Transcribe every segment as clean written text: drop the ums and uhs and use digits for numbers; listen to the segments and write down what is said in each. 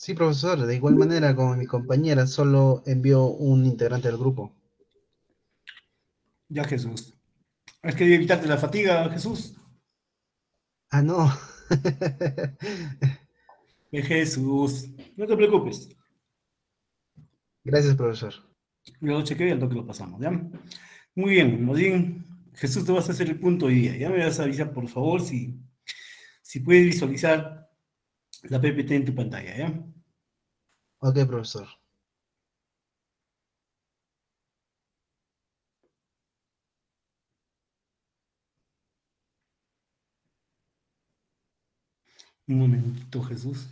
Sí, profesor, de igual manera como mi compañera, solo envió un integrante del grupo. Ya, Jesús. Es que evitarte la fatiga, Jesús. Ah, no. Jesús, no te preocupes. Gracias, profesor. Yo lo chequeo y al toque lo pasamos, ¿ya? Muy bien, más bien, Jesús, te vas a hacer el punto hoy día. Ya me vas a avisar, por favor, si puedes visualizar la PPT en tu pantalla, ¿ya? Ok, profesor. Un momentito, Jesús.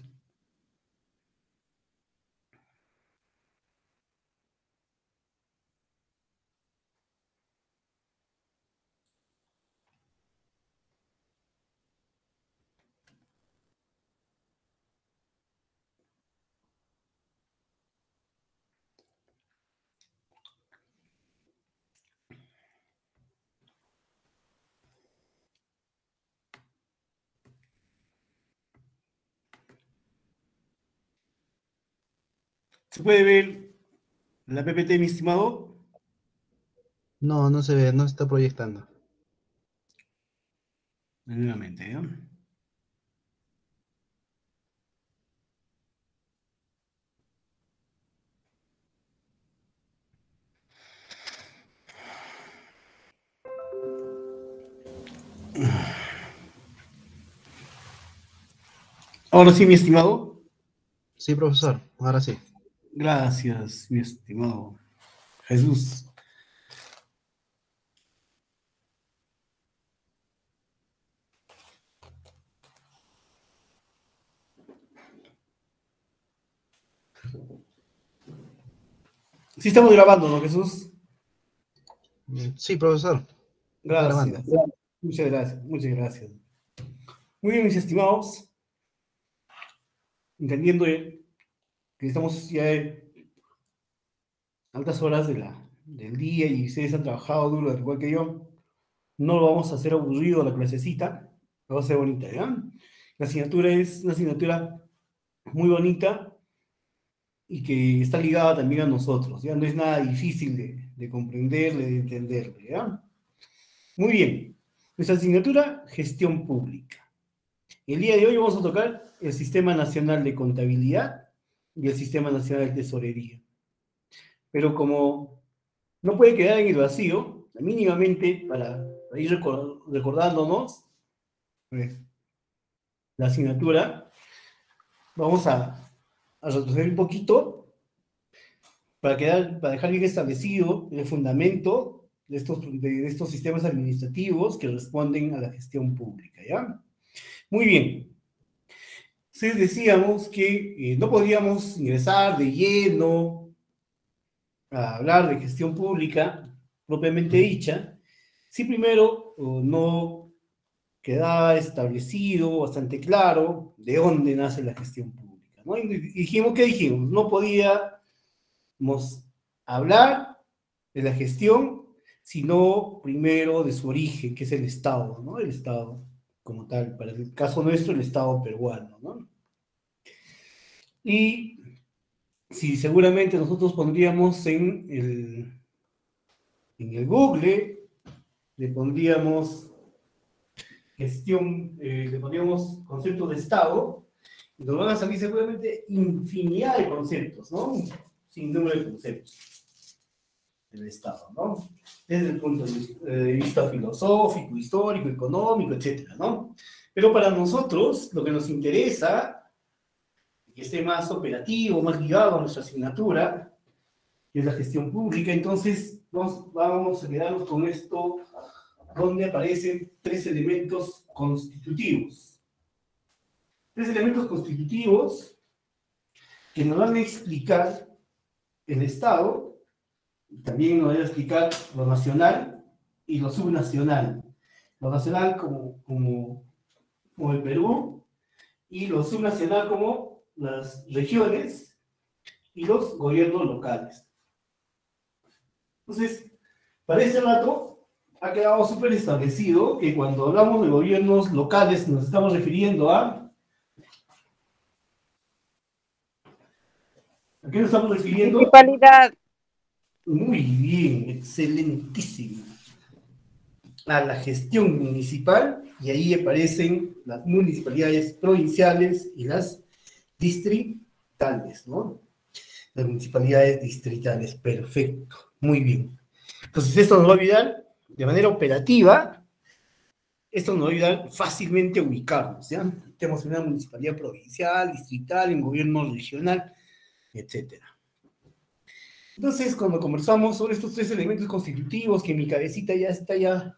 ¿Se puede ver la PPT, mi estimado? No, no se ve, no se está proyectando. Nuevamente, ¿ya? Ahora sí, mi estimado. Sí, profesor, ahora sí. Gracias, mi estimado Jesús. Sí estamos grabando, ¿no, Jesús? Sí, profesor, está grabando. Gracias. Muchas gracias, muchas gracias. Muy bien, mis estimados. Entendiendo que estamos ya en altas horas del día y ustedes han trabajado duro, al igual que yo, no lo vamos a hacer aburrido la clasecita, lo va a ser bonita, ¿ya? La asignatura es una asignatura muy bonita y que está ligada también a nosotros, ¿ya? No es nada difícil de comprender, de entender, ¿ya? Muy bien. Nuestra asignatura, gestión pública. El día de hoy vamos a tocar el Sistema Nacional de Contabilidad y el Sistema Nacional de Tesorería. Pero como no puede quedar en el vacío, mínimamente para ir recordándonos pues, la asignatura, vamos a retroceder un poquito para dejar bien establecido el fundamento de estos sistemas administrativos que responden a la gestión pública, ¿ya? Muy bien. Entonces decíamos que no podíamos ingresar de lleno a hablar de gestión pública propiamente dicha, si primero no quedaba establecido, bastante claro, de dónde nace la gestión pública, ¿no? Y dijimos, ¿qué dijimos? No podíamos hablar de la gestión, sino primero de su origen, que es el Estado, ¿no? El Estado como tal, para el caso nuestro, el Estado peruano, ¿no? Y si seguramente nosotros pondríamos en el Google, le pondríamos le pondríamos concepto de Estado, y nos van a salir seguramente infinidad de conceptos, ¿no? Sin número de conceptos del Estado, ¿no? Desde el punto de vista filosófico, histórico, económico, etcétera, ¿no? Pero para nosotros, lo que nos interesa, que esté más operativo, más ligado a nuestra asignatura, que es la gestión pública, entonces vamos a quedarnos con esto donde aparecen tres elementos constitutivos. Tres elementos constitutivos que nos van a explicar el Estado, también nos van a explicar lo nacional y lo subnacional. Lo nacional como el Perú y lo subnacional como las regiones y los gobiernos locales. Entonces, para este rato ha quedado súper establecido que cuando hablamos de gobiernos locales nos estamos refiriendo a ¿A qué nos estamos refiriendo? Municipalidad. Muy bien, excelentísimo. A la gestión municipal, y ahí aparecen las municipalidades provinciales y las distritales, ¿no? Las municipalidades distritales, perfecto, muy bien. Entonces esto nos va a ayudar de manera operativa, esto nos va a ayudar fácilmente a ubicarnos, ¿ya? Tenemos una municipalidad provincial, distrital, un gobierno regional, etcétera. Entonces, cuando conversamos sobre estos tres elementos constitutivos, que mi cabecita ya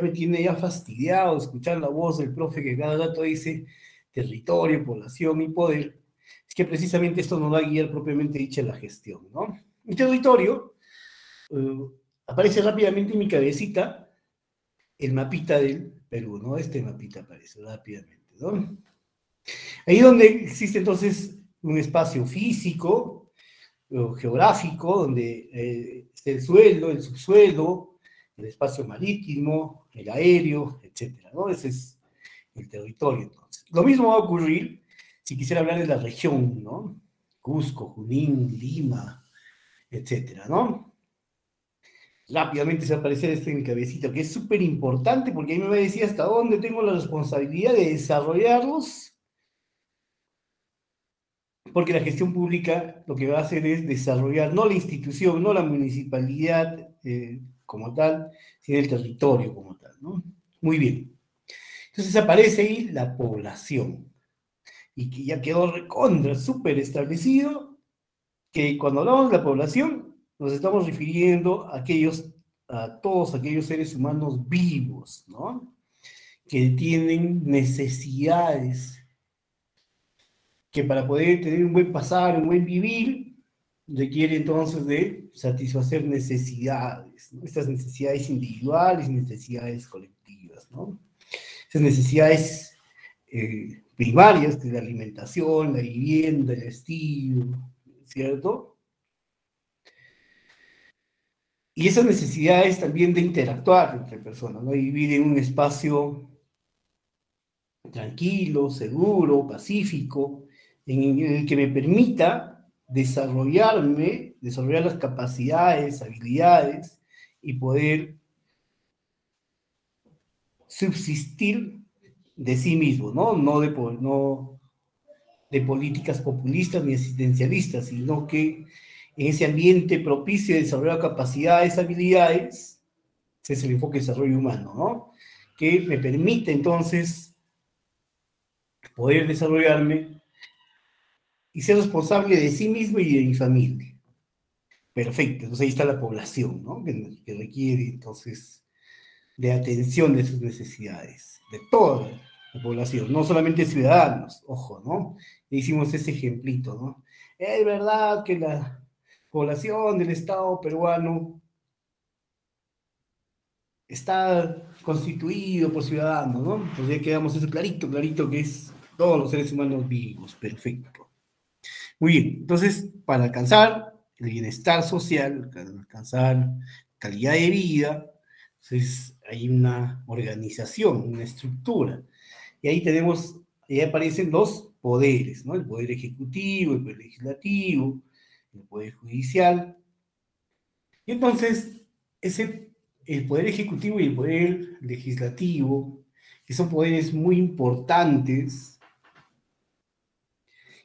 me tiene ya fastidiado escuchar la voz del profe que cada rato dice territorio, población y poder, es que precisamente esto nos va a guiar propiamente dicha la gestión, ¿no? El territorio, aparece rápidamente en mi cabecita el mapita del Perú, ¿no? Este mapita aparece rápidamente, ¿no? Ahí donde existe entonces un espacio físico, geográfico, donde está el suelo, el subsuelo, el espacio marítimo, el aéreo, etcétera, ¿no? Ese es el territorio, entonces. Lo mismo va a ocurrir si quisiera hablar de la región, ¿no? Cusco, Junín, Lima, etcétera, ¿no? Rápidamente se va a aparecer esto en mi cabecita, que es súper importante porque ahí me va a decir hasta dónde tengo la responsabilidad de desarrollarlos, porque la gestión pública lo que va a hacer es desarrollar no la institución, no la municipalidad como tal, sino el territorio como tal, ¿no? Muy bien. Entonces aparece ahí la población, y que ya quedó recontra, súper establecido, que cuando hablamos de la población, nos estamos refiriendo a todos aquellos seres humanos vivos, ¿no? Que tienen necesidades, que para poder tener un buen pasar, un buen vivir, requiere entonces de satisfacer necesidades, ¿no? Estas necesidades individuales y necesidades colectivas, ¿no? Esas necesidades primarias, que es la alimentación, la vivienda, el estilo, ¿cierto? Y esas necesidades también de interactuar entre personas, ¿no? Y vivir en un espacio tranquilo, seguro, pacífico, en el que me permita desarrollarme, desarrollar las capacidades, habilidades y poder subsistir de sí mismo, ¿no? No de políticas populistas ni asistencialistas, sino que en ese ambiente propicio de desarrollar capacidades, habilidades, ese es el enfoque de desarrollo humano, ¿no? Que me permite entonces poder desarrollarme y ser responsable de sí mismo y de mi familia. Perfecto, entonces ahí está la población, ¿no? Que requiere entonces de atención de sus necesidades, de toda la población, no solamente ciudadanos, ojo, ¿no? Hicimos ese ejemplito, ¿no? Es verdad que la población del Estado peruano está constituido por ciudadanos, ¿no? Entonces ya quedamos eso clarito, clarito que es todos los seres humanos vivos, perfecto. Muy bien, entonces para alcanzar el bienestar social, para alcanzar calidad de vida, entonces hay una organización, una estructura, y ahí aparecen los poderes, ¿no? El poder ejecutivo, el poder legislativo, el poder judicial, y entonces el poder ejecutivo y el poder legislativo, que son poderes muy importantes,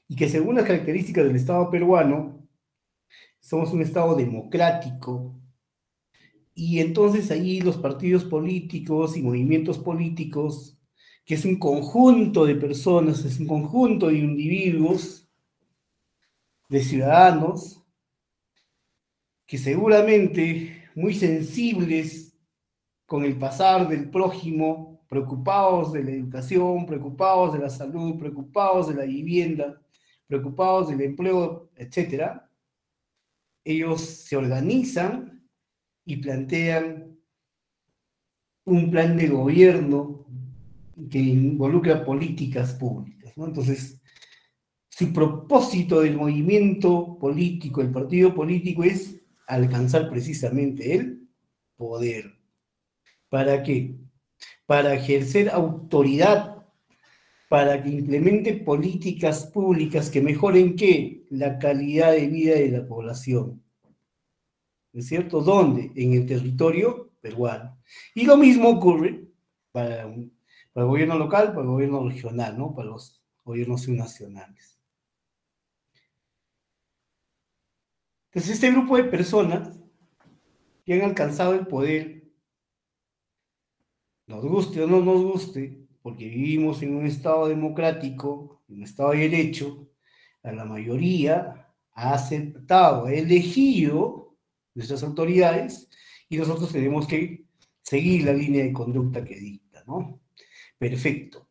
y que según las características del Estado peruano, somos un Estado democrático, y entonces ahí los partidos políticos y movimientos políticos, que es un conjunto de personas, es un conjunto de individuos, de ciudadanos, que seguramente muy sensibles con el pasar del prójimo, preocupados de la educación, preocupados de la salud, preocupados de la vivienda, preocupados del empleo, etc., ellos se organizan y plantean un plan de gobierno que involucra políticas públicas, ¿no? Entonces, su propósito del movimiento político, el partido político, es alcanzar precisamente el poder. ¿Para qué? Para ejercer autoridad para que implemente políticas públicas que mejoren, ¿qué? La calidad de vida de la población. ¿Es cierto? ¿Dónde? En el territorio peruano. Y lo mismo ocurre para el gobierno local, para el gobierno regional, ¿no? Para los gobiernos subnacionales. Entonces, este grupo de personas que han alcanzado el poder, nos guste o no nos guste, porque vivimos en un Estado democrático, en un Estado de Derecho, a la mayoría ha aceptado, ha elegido nuestras autoridades y nosotros tenemos que seguir la línea de conducta que dicta, ¿no? Perfecto.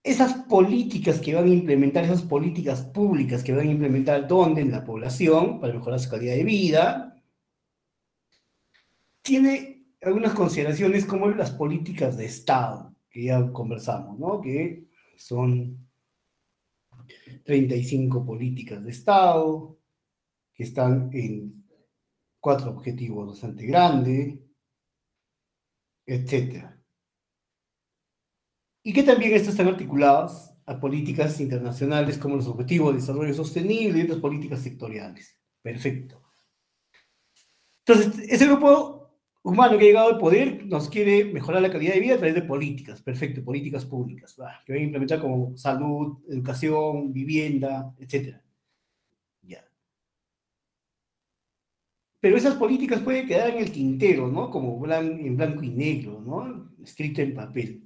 Esas políticas que van a implementar, esas políticas públicas que van a implementar, ¿dónde? En la población, para mejorar su calidad de vida, tiene algunas consideraciones como las políticas de Estado, que ya conversamos, ¿no? Que son 35 políticas de Estado, que están en 4 objetivos bastante grandes, etc. Y que también estas están articuladas a políticas internacionales como los Objetivos de Desarrollo Sostenible y otras políticas sectoriales. Perfecto. Entonces, ese grupo humano que ha llegado al poder nos quiere mejorar la calidad de vida a través de políticas, perfecto, políticas públicas, que van a implementar como salud, educación, vivienda, etc. Ya. Pero esas políticas pueden quedar en el tintero, ¿no? Como en blanco y negro, ¿no? Escrito en papel.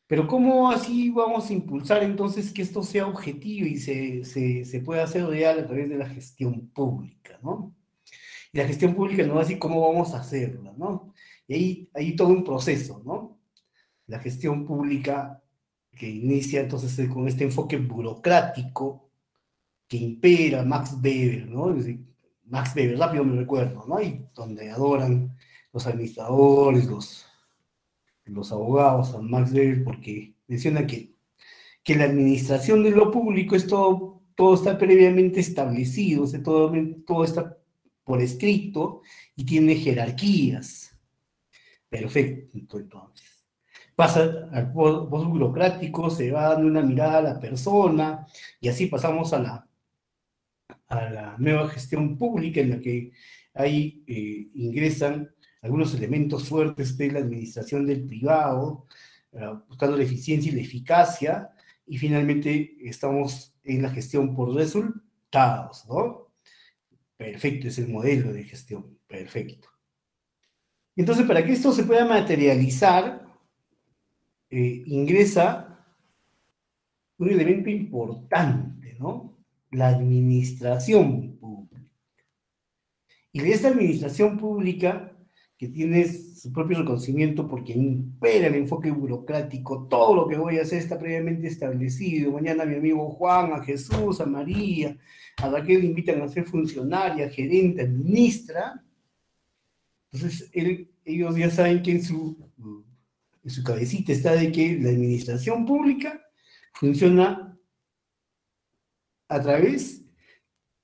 Pero ¿cómo así vamos a impulsar entonces que esto sea objetivo y se pueda hacer real a través de la gestión pública, ¿no? Y la gestión pública nos va a decir cómo vamos a hacerla, ¿no? Y ahí hay todo un proceso, ¿no? La gestión pública que inicia entonces con este enfoque burocrático que impera Max Weber, ¿no? Es decir, Max Weber, rápido me recuerdo, ¿no? Y donde adoran los administradores, los abogados a Max Weber porque mencionan que la administración de lo público es todo está previamente establecido, o sea, todo está por escrito y tiene jerarquías. Perfecto, entonces. Pasa al post burocrático, se va dando una mirada a la persona y así pasamos a la nueva gestión pública en la que ahí ingresan algunos elementos fuertes de la administración del privado, buscando la eficiencia y la eficacia, y finalmente estamos en la gestión por resultados, ¿no? Perfecto, es el modelo de gestión, perfecto. Entonces, para que esto se pueda materializar, ingresa un elemento importante, ¿no? La administración pública. Y de esta administración pública, que tiene su propio reconocimiento porque impera el enfoque burocrático, todo lo que voy a hacer está previamente establecido. Mañana a mi amigo Juan, a Jesús, a María, a Raquel le invitan a ser funcionaria, gerente, ministra. Entonces, ellos ya saben que en su cabecita está de que la administración pública funciona a través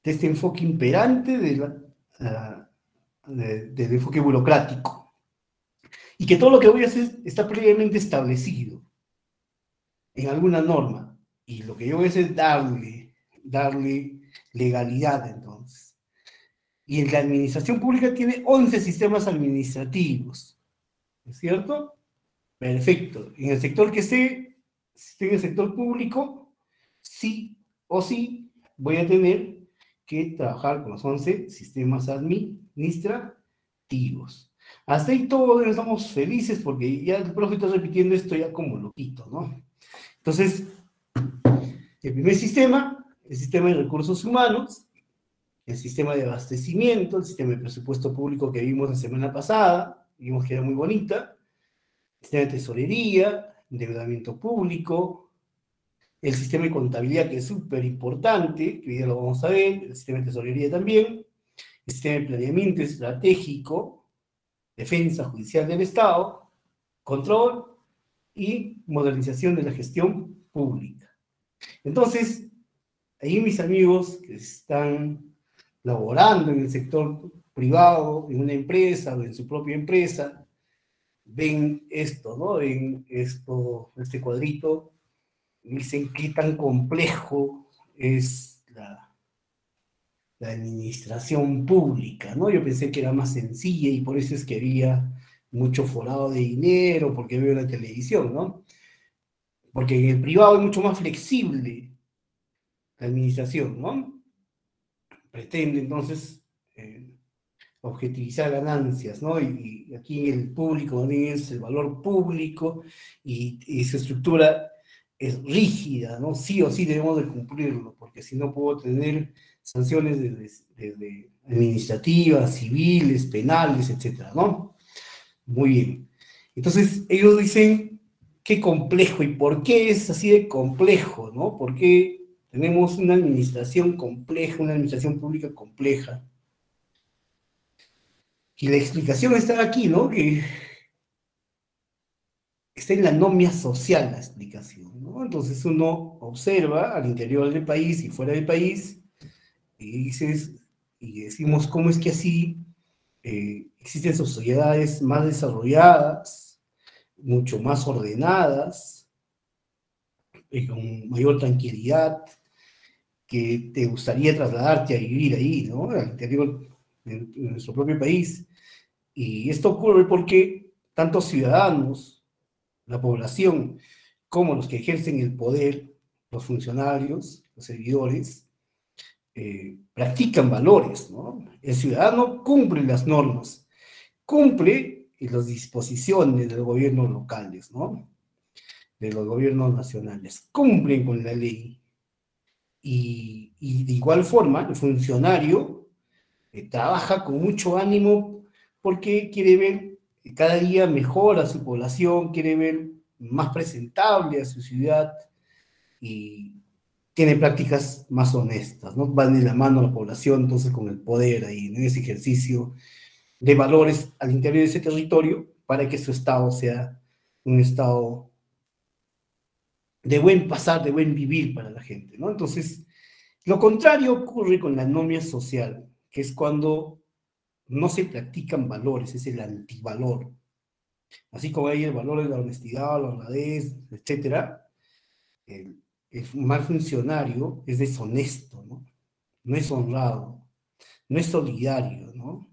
de este enfoque imperante del enfoque burocrático. Y que todo lo que voy a hacer está previamente establecido en alguna norma. Y lo que yo voy a hacer es darle legalidad, entonces. Y en la administración pública tiene 11 sistemas administrativos. ¿Es cierto? Perfecto. En el sector que esté en el sector público, sí o sí voy a tener que trabajar con los 11 sistemas administrativos. Hasta ahí todos estamos felices porque ya el profe está repitiendo esto ya como loquito, ¿no? Entonces, el primer sistema, el sistema de recursos humanos, el sistema de abastecimiento, el sistema de presupuesto público que vimos la semana pasada, vimos que era muy bonita, el sistema de tesorería, endeudamiento público, el sistema de contabilidad que es súper importante, que hoy día lo vamos a ver, el sistema de tesorería también, el sistema de planeamiento estratégico, defensa judicial del Estado, control y modernización de la gestión pública. Entonces, ahí mis amigos que están laborando en el sector privado, en una empresa o en su propia empresa, ven esto, ¿no? Ven esto, este cuadrito, dicen qué tan complejo es la administración pública, ¿no? Yo pensé que era más sencilla y por eso es que había mucho forado de dinero, porque veo la televisión, ¿no? Porque en el privado es mucho más flexible la administración, ¿no? Pretende entonces objetivizar ganancias, ¿no? Y aquí en el público también es el valor público y su estructura es rígida, ¿no? Sí o sí debemos de cumplirlo, porque si no puedo tener sanciones desde administrativas, civiles, penales, etcétera, ¿no? Muy bien. Entonces, ellos dicen, qué complejo, ¿y por qué es así de complejo, ¿no? ¿Por qué tenemos una administración compleja, una administración pública compleja? Y la explicación está aquí, ¿no? Que está en la anomia social la explicación, ¿no? Entonces uno observa al interior del país y fuera del país y dices, y decimos, ¿cómo es que así existen sociedades más desarrolladas, mucho más ordenadas, con mayor tranquilidad, que te gustaría trasladarte a vivir ahí, ¿no? Al interior de nuestro propio país? Y esto ocurre porque tantos ciudadanos, la población, como los que ejercen el poder, los funcionarios, los servidores, practican valores, ¿no? El ciudadano cumple las normas, cumple las disposiciones de los gobiernos locales, ¿no? De los gobiernos nacionales, cumplen con la ley. Y de igual forma, el funcionario trabaja con mucho ánimo porque quiere ver que cada día mejor a su población, quiere ver más presentable a su ciudad y tiene prácticas más honestas, ¿no? Van de la mano a la población, entonces con el poder ahí, en ese ejercicio de valores al interior de ese territorio para que su estado sea un estado de buen pasar, de buen vivir para la gente, ¿no? Entonces, lo contrario ocurre con la anomia social, que es cuando no se practican valores, es el antivalor. Así como hay el valor de la honestidad, la honradez, etcétera, el, el mal funcionario es deshonesto, ¿no? No es honrado, no es solidario, ¿no?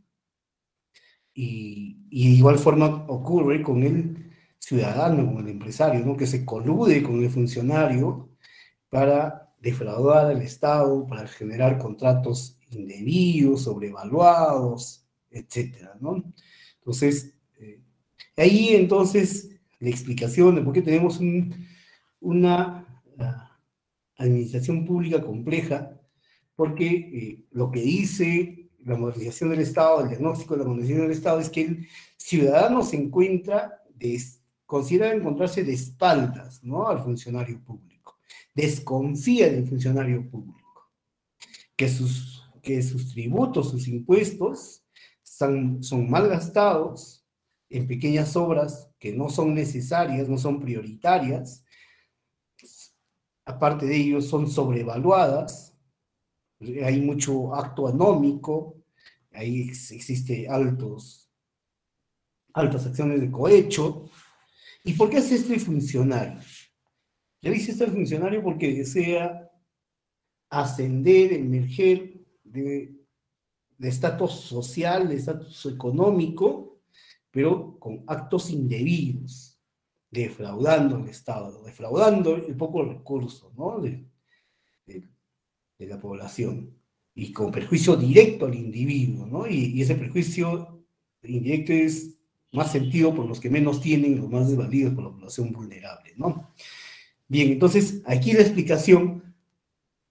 Y de igual forma ocurre con el ciudadano, con el empresario, ¿no? Que se colude con el funcionario para defraudar al Estado, para generar contratos indebidos, sobrevaluados, etcétera, ¿no? Entonces, ahí entonces la explicación de por qué tenemos una administración pública compleja, porque lo que dice la modernización del Estado, el diagnóstico de la modernización del Estado, es que el ciudadano se encuentra, considera encontrarse de espaldas, ¿no? Al funcionario público, desconfía del funcionario público, que sus tributos, sus impuestos son mal gastados en pequeñas obras que no son necesarias, no son prioritarias, aparte de ello son sobrevaluadas, hay mucho acto anómico, ahí existe altas acciones de cohecho. ¿Y por qué hace este funcionario? Ya dice este funcionario porque desea ascender, emerger de estatus social, de estatus económico, pero con actos indebidos, defraudando al Estado, defraudando el poco recurso, ¿no? de, de la población, y con perjuicio directo al individuo, ¿no? Y ese perjuicio indirecto es más sentido por los que menos tienen, los más desvalidos, por la población vulnerable, ¿no? Bien, entonces aquí la explicación,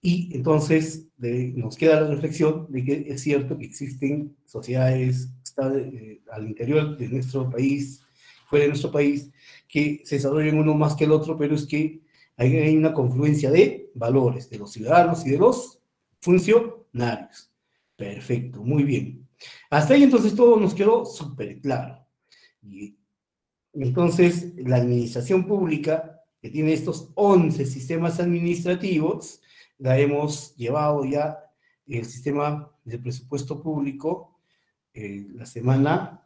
y entonces nos queda la reflexión de que es cierto que existen sociedades al interior de nuestro país, fuera de nuestro país, que se desarrollan uno más que el otro, pero es que hay una confluencia de valores, de los ciudadanos y de los funcionarios. Perfecto, muy bien. Hasta ahí entonces todo nos quedó súper claro. Y entonces la administración pública, que tiene estos 11 sistemas administrativos, la hemos llevado ya el sistema de presupuesto público la semana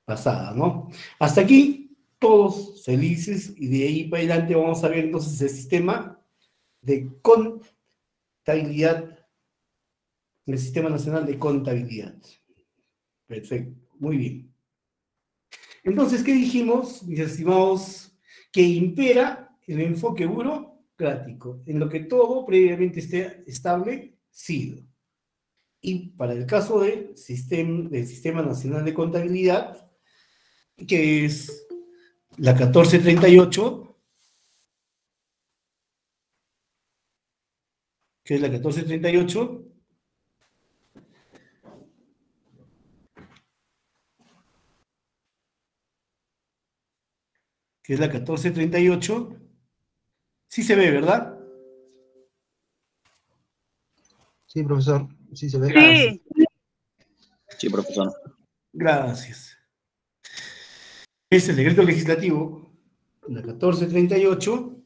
pasada, ¿no? Hasta aquí todos felices y de ahí para adelante vamos a ver entonces el sistema de contabilidad, el Sistema Nacional de Contabilidad. Perfecto, muy bien. Entonces, ¿qué dijimos, mis estimados? Que impera el enfoque burocrático, en lo que todo previamente esté establecido. Y para el caso del Sistema Nacional de Contabilidad, que es la 1438, que es la 1438, que es la 1438, sí se ve, ¿verdad? Sí, profesor, sí se ve. Gracias. Sí, Sí, profesor. Gracias. Es el decreto legislativo, la 1438,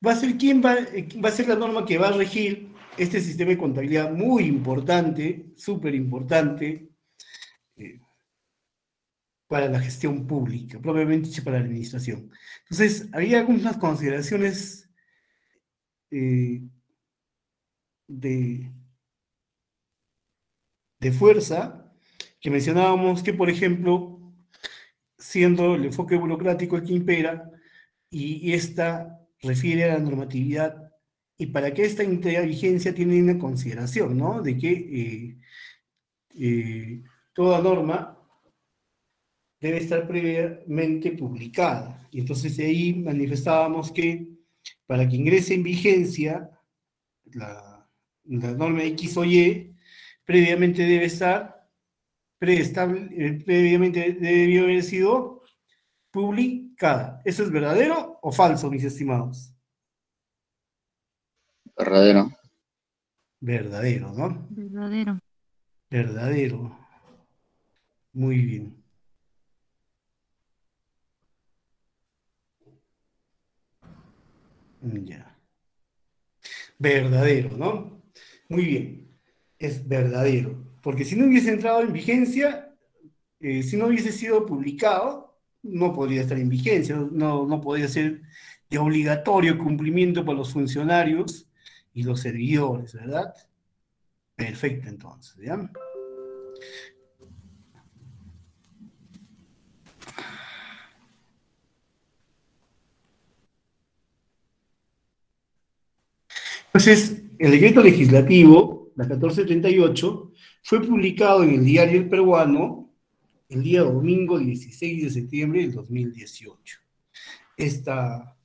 va a ser va a ser la norma que va a regir este sistema de contabilidad muy importante, súper importante, eh, para la gestión pública, propiamente dicho para la administración. Entonces, había algunas consideraciones eh, de, de fuerza que mencionábamos que, por ejemplo, siendo el enfoque burocrático el que impera, y esta refiere a la normatividad, y para que esta integra vigencia tiene una consideración, ¿no? De que toda norma debe estar previamente publicada. Y entonces de ahí manifestábamos que para que ingrese en vigencia la norma X o Y, previamente debe estar, previamente debió haber sido publicada. ¿Eso es verdadero o falso, mis estimados? Verdadero. Verdadero, ¿no? verdadero. Verdadero. Muy bien. Ya. Verdadero, ¿no? Muy bien. Es verdadero. Porque si no hubiese entrado en vigencia, si no hubiese sido publicado, no podría estar en vigencia, no podría ser de obligatorio cumplimiento para los funcionarios y los servidores, ¿verdad? Perfecto, entonces, ¿ya? Entonces, el decreto legislativo, la 1438, fue publicado en el Diario El Peruano el día domingo 16 de septiembre del 2018. Esta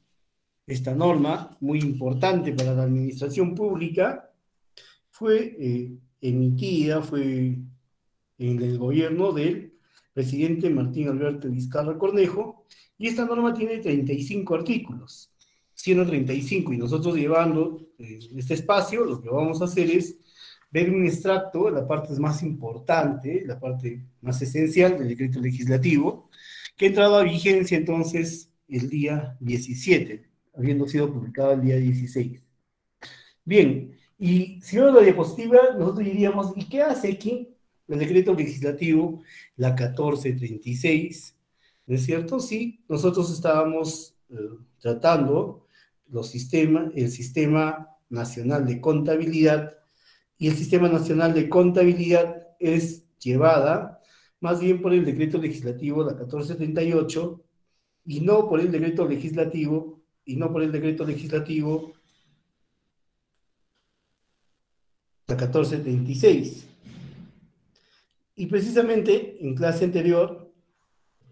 norma, muy importante para la administración pública, fue emitida, fue en el gobierno del presidente Martín Alberto Vizcarra Cornejo, y esta norma tiene 35 artículos, 135, y nosotros llevando este espacio, lo que vamos a hacer es ver un extracto, la parte más importante, la parte más esencial del decreto legislativo, que entraba a vigencia entonces el día 17, habiendo sido publicado el día 16. Bien, y si vemos la diapositiva, nosotros diríamos, ¿y qué hace aquí el decreto legislativo, la 1436? ¿No es cierto? Sí, nosotros estábamos tratando el Sistema Nacional de Contabilidad, y el Sistema Nacional de Contabilidad es llevada más bien por el decreto legislativo, la 1438, y no por el decreto legislativo, la 1436. Y precisamente en clase anterior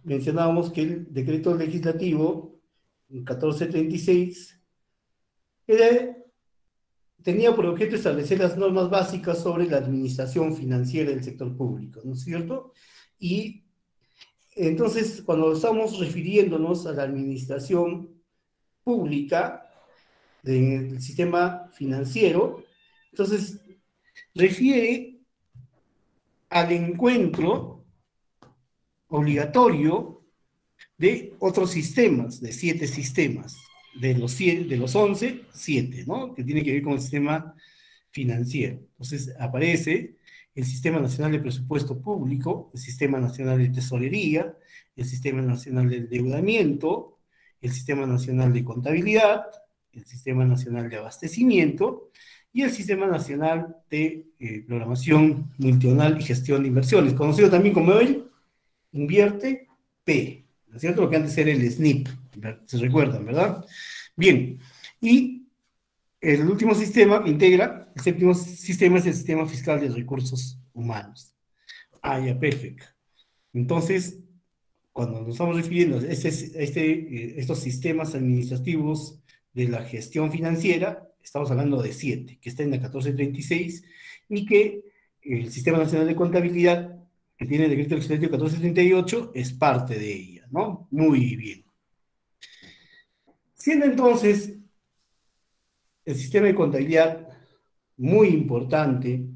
mencionábamos que el decreto legislativo 1436 tenía por objeto establecer las normas básicas sobre la administración financiera del sector público, ¿no es cierto? Y entonces, cuando estamos refiriéndonos a la administración pública del sistema financiero, entonces refiere al encuentro obligatorio de otros sistemas, de 7 sistemas, de los 11, 7, ¿no? Que tiene que ver con el sistema financiero. Entonces aparece el Sistema Nacional de Presupuesto Público, el Sistema Nacional de Tesorería, el Sistema Nacional de Endeudamiento, el Sistema Nacional de Contabilidad, el Sistema Nacional de Abastecimiento y el Sistema Nacional de Programación Multianual y Gestión de Inversiones, conocido también como el Invierte P, ¿no es cierto? Lo que antes era el SNIP, se recuerdan, ¿verdad? Bien, y el último sistema que integra, el séptimo sistema, es el Sistema Fiscal de Recursos Humanos. Ah, ya, perfecto. Entonces, cuando nos estamos refiriendo a estos sistemas administrativos de la gestión financiera, estamos hablando de 7, que está en la 1436, y que el Sistema Nacional de Contabilidad, que tiene el decreto legislativo 1438, es parte de ella, ¿no? Muy bien. Siendo entonces el sistema de contabilidad muy importante,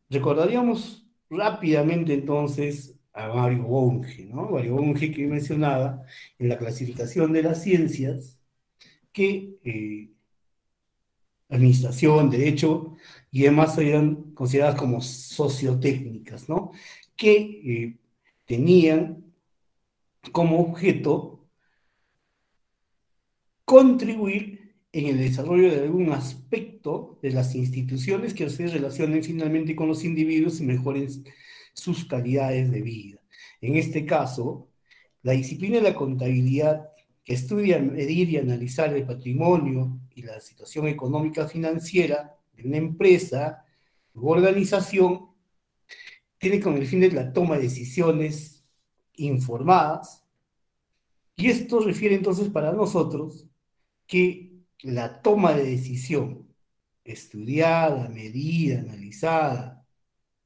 recordaríamos rápidamente entonces a Mario Bunge, ¿no? Mario Bunge, que mencionaba en la clasificación de las ciencias que administración, derecho y demás eran consideradas como sociotécnicas, ¿no? Que tenían como objeto contribuir en el desarrollo de algún aspecto de las instituciones que se relacionen finalmente con los individuos y mejoren sus calidades de vida. En este caso, la disciplina de la contabilidad, que estudia medir y analizar el patrimonio y la situación económica financiera de una empresa u organización, tiene con el fin de la toma de decisiones informadas, y esto refiere entonces para nosotros que la toma de decisión estudiada, medida, analizada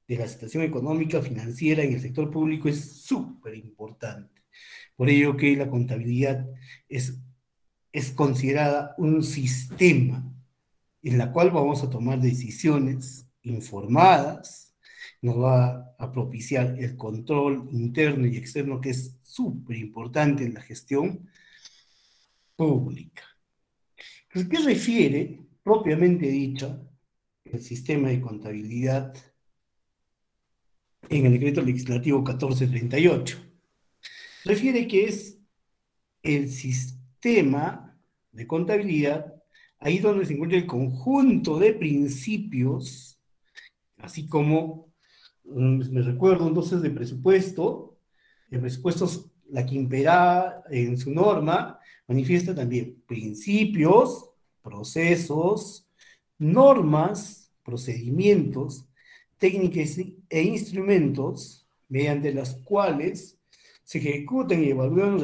de la situación económica financiera en el sector público es súper importante. Por ello que la contabilidad es considerada un sistema en la cual vamos a tomar decisiones informadas, nos va a propiciar el control interno y externo, que es súper importante en la gestión pública. Entonces, ¿qué refiere, propiamente dicho, el sistema de contabilidad en el decreto legislativo 1438? Refiere que es el sistema de contabilidad ahí donde se encuentra el conjunto de principios, así como, me recuerdo entonces de presupuesto, el presupuesto, la que impera en su norma, manifiesta también principios, procesos, normas, procedimientos, técnicas e instrumentos mediante las cuales se ejecutan y evalúan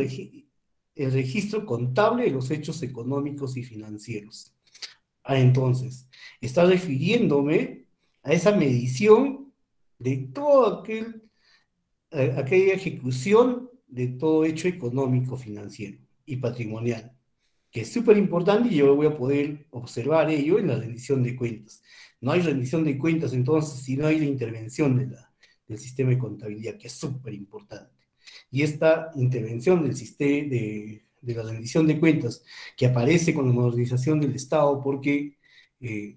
el registro contable de los hechos económicos y financieros. Ah, entonces, está refiriéndome a esa medición de todo aquella ejecución de todo hecho económico, financiero y patrimonial, que es súper importante, y yo voy a poder observar ello en la rendición de cuentas. No hay rendición de cuentas entonces si no hay la intervención del sistema de contabilidad, que es súper importante. Y esta intervención del sistema de la rendición de cuentas, que aparece con la modernización del Estado, porque el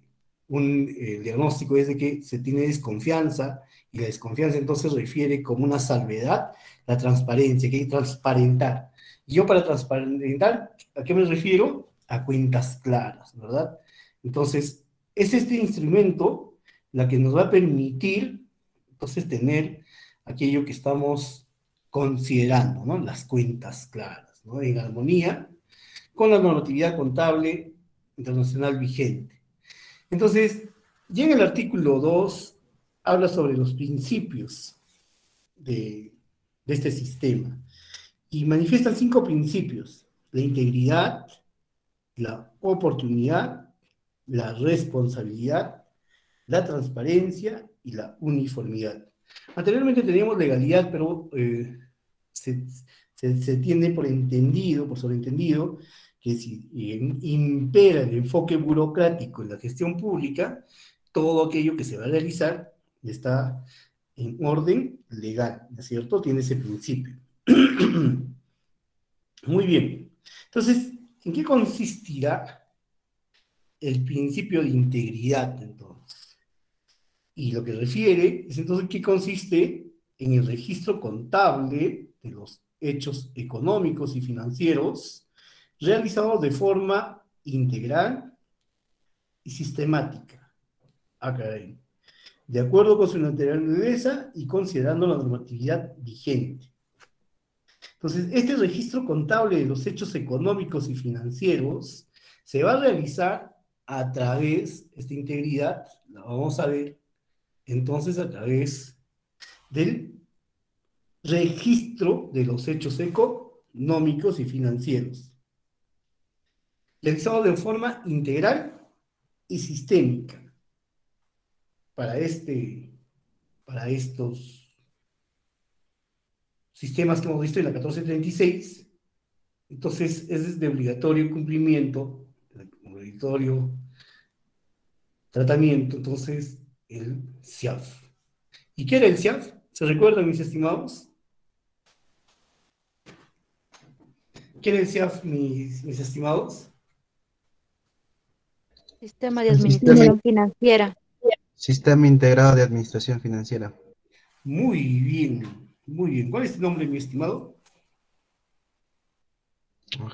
diagnóstico es de que se tiene desconfianza, y la desconfianza entonces refiere como una salvedad la transparencia, que hay que transparentar. Y yo, para transparentar, ¿a qué me refiero? A cuentas claras, ¿verdad? Entonces, es este instrumento la que nos va a permitir, entonces, tener aquello que estamos considerando, ¿no? Las cuentas claras, ¿no? En armonía con la normatividad contable internacional vigente. Entonces, ya en el artículo 2 habla sobre los principios de este sistema, y manifiestan 5 principios: la integridad, la oportunidad, la responsabilidad, la transparencia y la uniformidad. Anteriormente teníamos legalidad, pero se tiene por entendido, por sobreentendido, que si impera el enfoque burocrático en la gestión pública, todo aquello que se va a realizar está en orden legal, ¿no es cierto? Tiene ese principio. Muy bien. Entonces, ¿En qué consistirá el principio de integridad, entonces? Y lo que refiere es entonces qué consiste en el registro contable de los hechos económicos y financieros realizados de forma integral y sistemática. Caray. De acuerdo con su naturaleza y considerando la normatividad vigente. Entonces, este registro contable de los hechos económicos y financieros se va a realizar a través, esta integridad, la vamos a ver entonces a través del registro de los hechos económicos y financieros, realizado de forma integral y sistémica para estos sistemas que hemos visto en la 1436. Entonces es de obligatorio cumplimiento, obligatorio tratamiento, entonces el CIAF. ¿Y qué era el CIAF? ¿Se recuerdan, mis estimados? ¿Qué era el CIAF, mis estimados? Sistema de El sistema, administración financiera. sistema integrado de administración financiera. Muy bien, muy bien. ¿Cuál es tu nombre, mi estimado?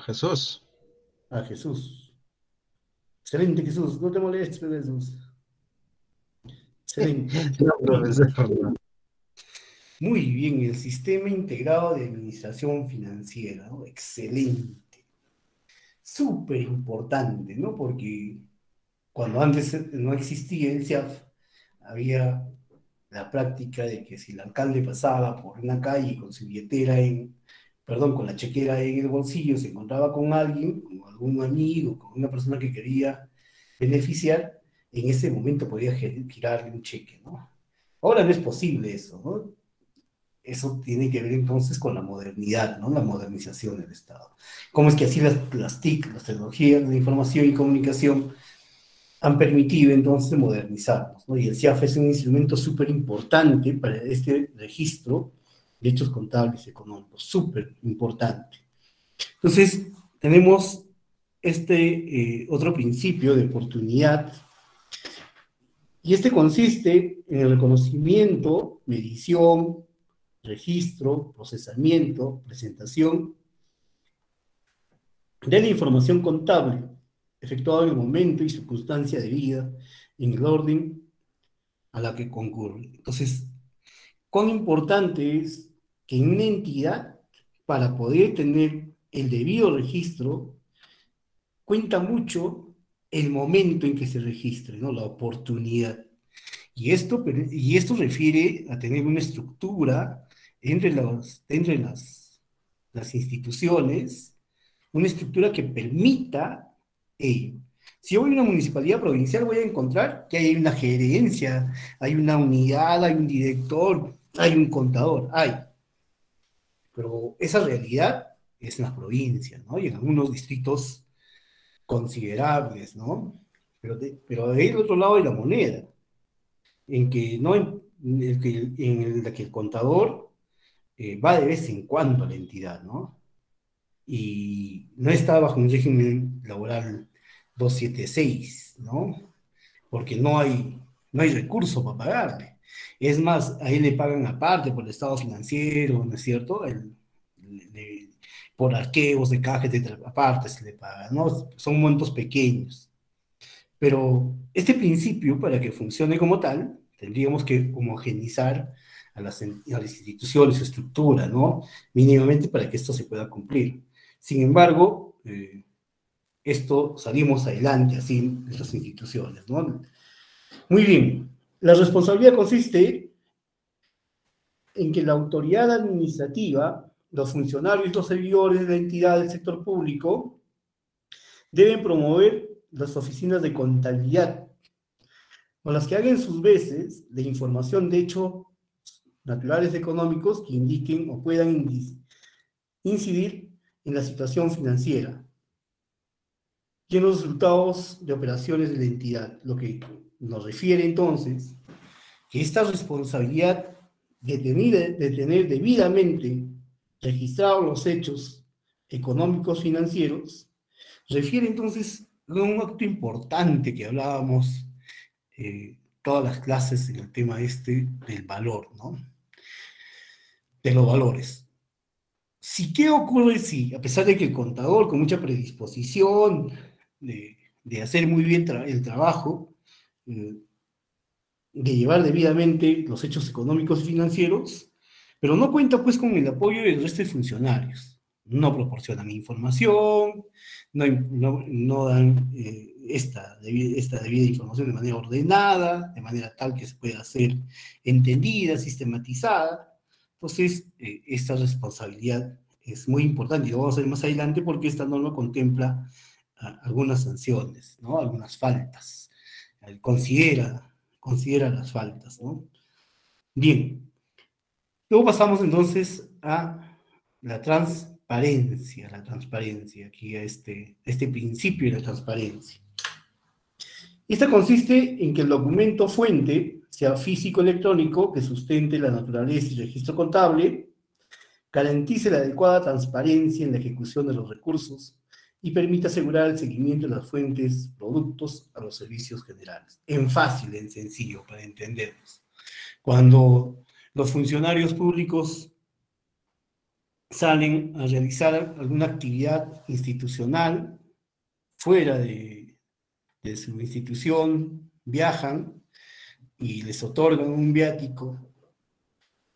Jesús. Ah, Jesús. Excelente, Jesús. No te molestes, Jesús. Excelente. No, profesor, no. Muy bien, el sistema integrado de administración financiera, ¿no? Excelente. Súper importante, ¿no? Porque cuando antes no existía el CIAF, había la práctica de que si el alcalde pasaba por una calle con su billetera con la chequera en el bolsillo, se encontraba con alguien, con algún amigo, con una persona que quería beneficiar, en ese momento podía girarle un cheque, ¿no? Ahora no es posible eso, ¿no? Eso tiene que ver entonces con la modernidad, ¿no? La modernización del Estado. ¿Cómo es que así las TIC, las tecnologías de información y comunicación, han permitido entonces modernizarnos, ¿no? Y el CIAF es un instrumento súper importante para este registro de hechos contables económicos, súper importante. Entonces, tenemos otro principio de oportunidad, y este consiste en el reconocimiento, medición, registro, procesamiento, presentación de la información contable efectuado en el momento y circunstancia de vida, en el orden a la que concurre. Entonces, cuán importante es que en una entidad, para poder tener el debido registro, cuenta mucho el momento en que se registre, ¿no? La oportunidad. Y esto refiere a tener una estructura entre las instituciones, una estructura que permita ello. Si yo voy a una municipalidad provincial, voy a encontrar que hay una gerencia, hay una unidad, hay un director, hay un contador, hay. Pero esa realidad es en las provincias, ¿no? Y en algunos distritos considerables, ¿no? Pero de ahí del otro lado hay la moneda, en que no en la que el contador va de vez en cuando a la entidad, ¿no? Y no está bajo un régimen laboral 276, ¿no? Porque no hay recurso para pagarle. Es más, ahí le pagan aparte por el estado financiero, ¿no es cierto? Por arqueos de caja, etcétera, aparte se le paga, ¿no? Son montos pequeños. Pero este principio, para que funcione como tal, tendríamos que homogeneizar a las instituciones, su estructura, ¿no? Mínimamente para que esto se pueda cumplir. Sin embargo, esto salimos adelante así en estas instituciones, ¿no? Muy bien. La responsabilidad consiste en que la autoridad administrativa, los funcionarios y los servidores de la entidad del sector público deben promover las oficinas de contabilidad, con las que hagan sus veces de información de hechos naturales económicos que indiquen o puedan incidir en la situación financiera y en los resultados de operaciones de la entidad, lo que nos refiere entonces que esta responsabilidad de tener debidamente registrados los hechos económicos financieros refiere entonces a un acto importante que hablábamos todas las clases en el tema este del valor, ¿no? De los valores. ¿Qué ocurre si, a pesar de que el contador, con mucha predisposición de hacer muy bien el trabajo, de llevar debidamente los hechos económicos y financieros, pero no cuenta pues con el apoyo del resto de funcionarios? No proporcionan información, no dan esta debida información de manera ordenada, de manera tal que se pueda ser entendida, sistematizada. Entonces, esta responsabilidad es muy importante, y lo vamos a ver más adelante porque esta norma contempla algunas sanciones, ¿no? Algunas faltas. Considera las faltas, ¿no? Bien. Luego pasamos entonces a la transparencia, aquí a este principio de la transparencia. Esta consiste en que el documento fuente sea físico electrónico, que sustente la naturaleza y registro contable, garantice la adecuada transparencia en la ejecución de los recursos y permita asegurar el seguimiento de las fuentes, productos a los servicios generales. En fácil, en sencillo, para entendernos. Cuando los funcionarios públicos salen a realizar alguna actividad institucional fuera de su institución, viajan y les otorgan un viático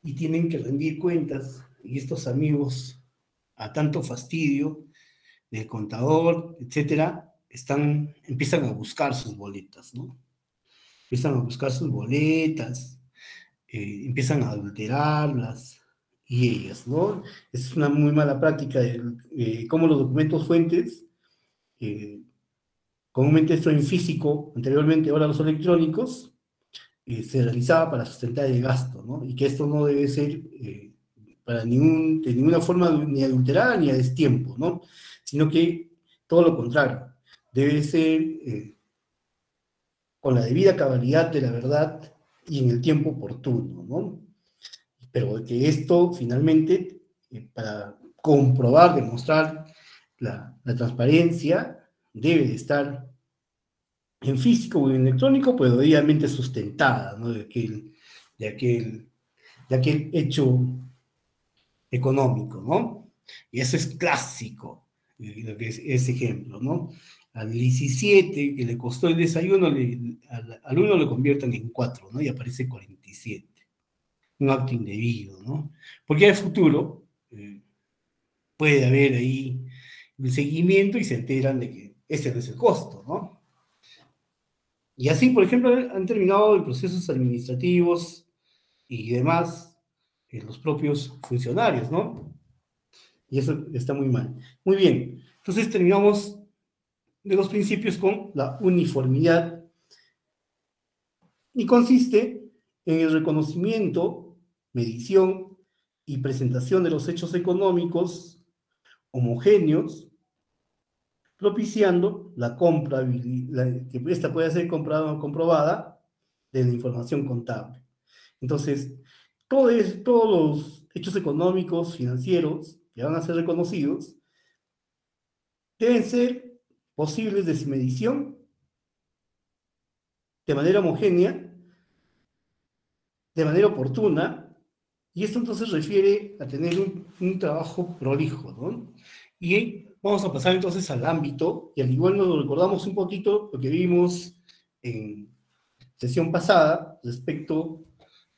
y tienen que rendir cuentas, y estos amigos, a tanto fastidio del contador, etcétera, empiezan a buscar sus boletas, ¿no? Empiezan a buscar sus boletas, empiezan a adulterarlas y ellas, ¿no? Es una muy mala práctica de cómo los documentos fuentes, comúnmente esto en físico, anteriormente ahora los electrónicos, se realizaba para sustentar el gasto, ¿no? Y que esto no debe ser de ninguna forma ni adulterar ni a destiempo, ¿no? Sino que todo lo contrario, debe ser con la debida cabalidad de la verdad y en el tiempo oportuno, ¿no? Pero que esto finalmente, para comprobar, demostrar la transparencia, debe de estar en físico o en electrónico, pero debidamente sustentada, ¿no? de aquel hecho económico, ¿no? Y eso es clásico, lo que es ese ejemplo, ¿no? Al 17 que le costó el desayuno, al 1 lo convierten en 4, ¿no? Y aparece 47. Un acto indebido, ¿no? Porque al futuro puede haber ahí un seguimiento y se enteran de que ese no es el costo, ¿no? Y así, por ejemplo, han terminado en procesos administrativos y demás los propios funcionarios, ¿no? Y eso está muy mal. Muy bien, entonces terminamos de los principios con la uniformidad, y consiste en el reconocimiento, medición y presentación de los hechos económicos homogéneos, propiciando la que esta pueda ser comprobada de la información contable. Entonces, todos los hechos económicos, financieros, que van a ser reconocidos, deben ser posibles de su medición de manera homogénea, de manera oportuna, y esto entonces refiere a tener un trabajo prolijo, ¿no? Y vamos a pasar entonces al ámbito, y al igual nos recordamos un poquito lo que vimos en sesión pasada respecto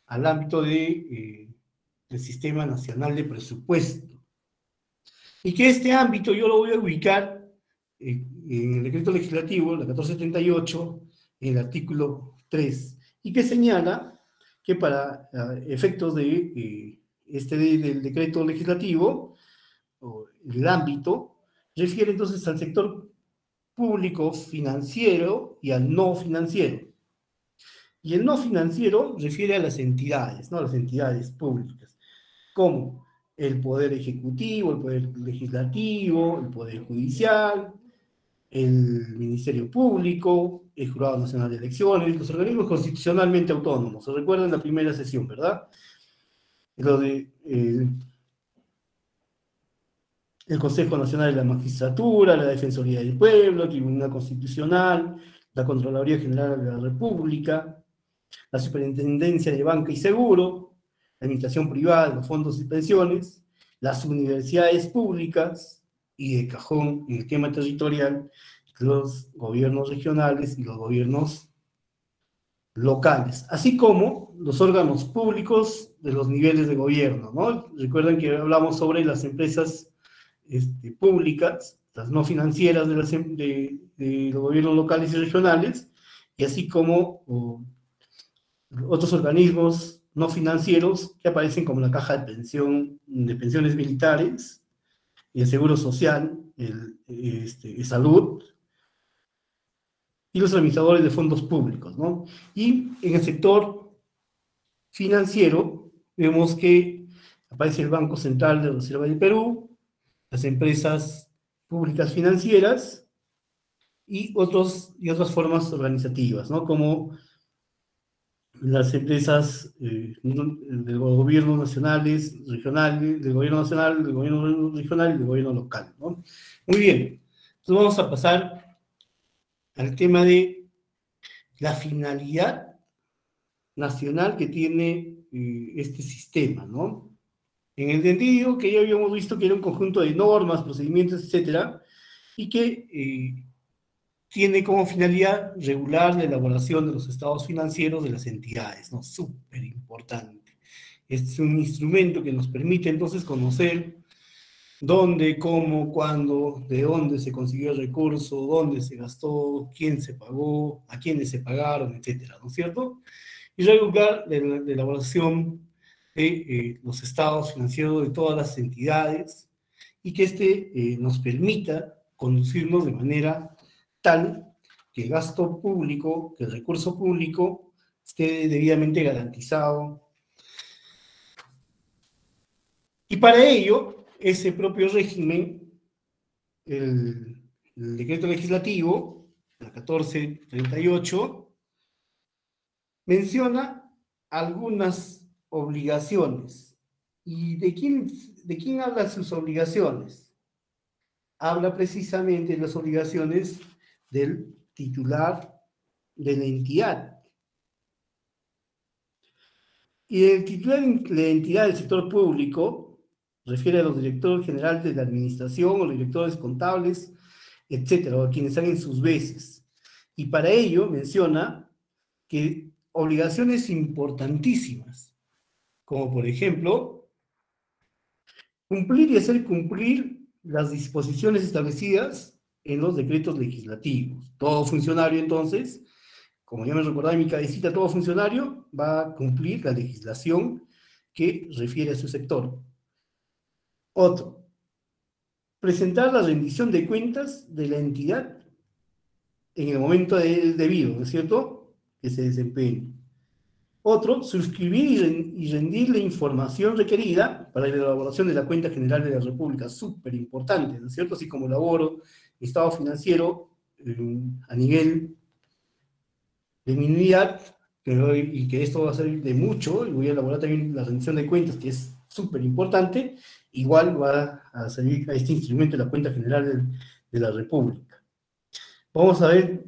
al ámbito del Sistema Nacional de Presupuesto. Y que este ámbito yo lo voy a ubicar en el decreto legislativo, la 1438, en el artículo 3, y que señala que para efectos del decreto legislativo, el ámbito refiere entonces al sector público financiero y al no financiero. Y el no financiero refiere a las entidades, ¿no? Las entidades públicas, como el Poder Ejecutivo, el Poder Legislativo, el Poder Judicial, el Ministerio Público, el Jurado Nacional de Elecciones, los organismos constitucionalmente autónomos. ¿Se recuerdan la primera sesión, verdad? Lo de el Consejo Nacional de la Magistratura, la Defensoría del Pueblo, el Tribunal Constitucional, la Contraloría General de la República, la Superintendencia de Banca y Seguro, la Administración Privada de los Fondos y Pensiones, las universidades públicas y de cajón en el tema territorial, los gobiernos regionales y los gobiernos locales, así como los órganos públicos de los niveles de gobierno, ¿no? Recuerden que hablamos sobre las empresas públicas, las no financieras de los gobiernos locales y regionales, y así como otros organismos no financieros que aparecen como la caja de pensiones militares, y el seguro social, salud, y los administradores de fondos públicos, ¿no? Y en el sector financiero vemos que aparece el Banco Central de Reserva del Perú, las empresas públicas financieras y otras formas organizativas, ¿no? Como las empresas del gobierno nacionales, regionales, del gobierno nacional, del gobierno regional y del gobierno local, ¿no? Muy bien, entonces vamos a pasar al tema de la finalidad nacional que tiene este sistema, ¿no? En el sentido que ya habíamos visto que era un conjunto de normas, procedimientos, etcétera, y que tiene como finalidad regular la elaboración de los estados financieros de las entidades, ¿no? Súper importante. Es un instrumento que nos permite entonces conocer dónde, cómo, cuándo, de dónde se consiguió el recurso, dónde se gastó, quién se pagó, a quiénes se pagaron, etcétera, ¿no es cierto? Y regular la elaboración de los estados financieros de todas las entidades y que nos permita conducirnos de manera tal que el gasto público, que el recurso público esté debidamente garantizado. Y para ello, ese propio régimen, el decreto legislativo, la 1438, menciona algunas obligaciones. ¿Y de quién habla sus obligaciones? Habla precisamente de las obligaciones del titular de la entidad. Y el titular de la entidad del sector público refiere a los directores generales de la administración o los directores contables, etcétera, o a quienes hagan sus veces. Y para ello menciona que obligaciones importantísimas, como por ejemplo, cumplir y hacer cumplir las disposiciones establecidas en los decretos legislativos. Todo funcionario, entonces, como ya me recordaba en mi cabecita, todo funcionario va a cumplir la legislación que refiere a su sector. Otro, presentar la rendición de cuentas de la entidad en el momento debido, ¿no es cierto?, que se desempeñe. Otro, suscribir y rendir la información requerida para la elaboración de la cuenta general de la República, súper importante, ¿no es cierto?, así como elaboro estado financiero a nivel de mi unidad, y que esto va a servir de mucho, y voy a elaborar también la rendición de cuentas, que es súper importante, igual va a servir a este instrumento de la cuenta general de la República. Vamos a ver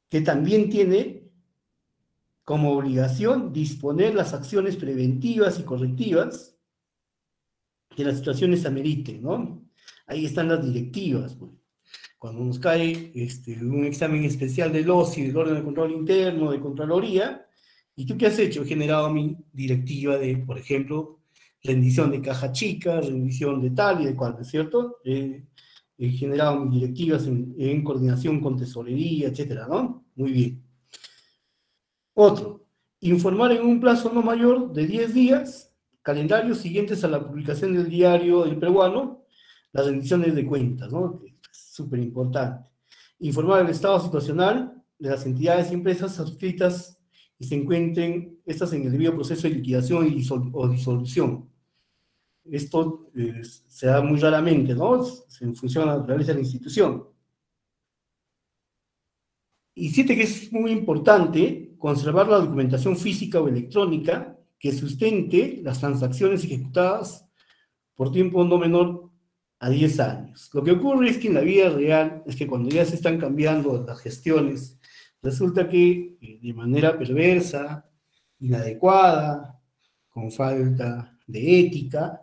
que también tiene como obligación disponer las acciones preventivas y correctivas que las situaciones ameriten, ¿no? Ahí están las directivas, pues. Cuando nos cae un examen especial del OSI, del orden de control interno, de Contraloría, ¿y tú qué has hecho? He generado mi directiva de, por ejemplo, rendición de caja chica, rendición de tal y de cual, ¿no es cierto? He generado mis directivas en coordinación con tesorería, etcétera, ¿no? Muy bien. Otro, informar en un plazo no mayor de 10 días, calendarios siguientes a la publicación del diario del peruano, las rendiciones de cuentas, ¿no? Súper importante. Informar el estado situacional de las entidades y empresas adscritas y se encuentren estas en el debido proceso de liquidación o disolución. Esto se da muy raramente, ¿no? En función a la naturaleza de la institución. Y 7, que es muy importante, conservar la documentación física o electrónica que sustente las transacciones ejecutadas por tiempo no menor a 10 años. Lo que ocurre es que en la vida real es que cuando ya se están cambiando las gestiones, resulta que de manera perversa, inadecuada, con falta de ética,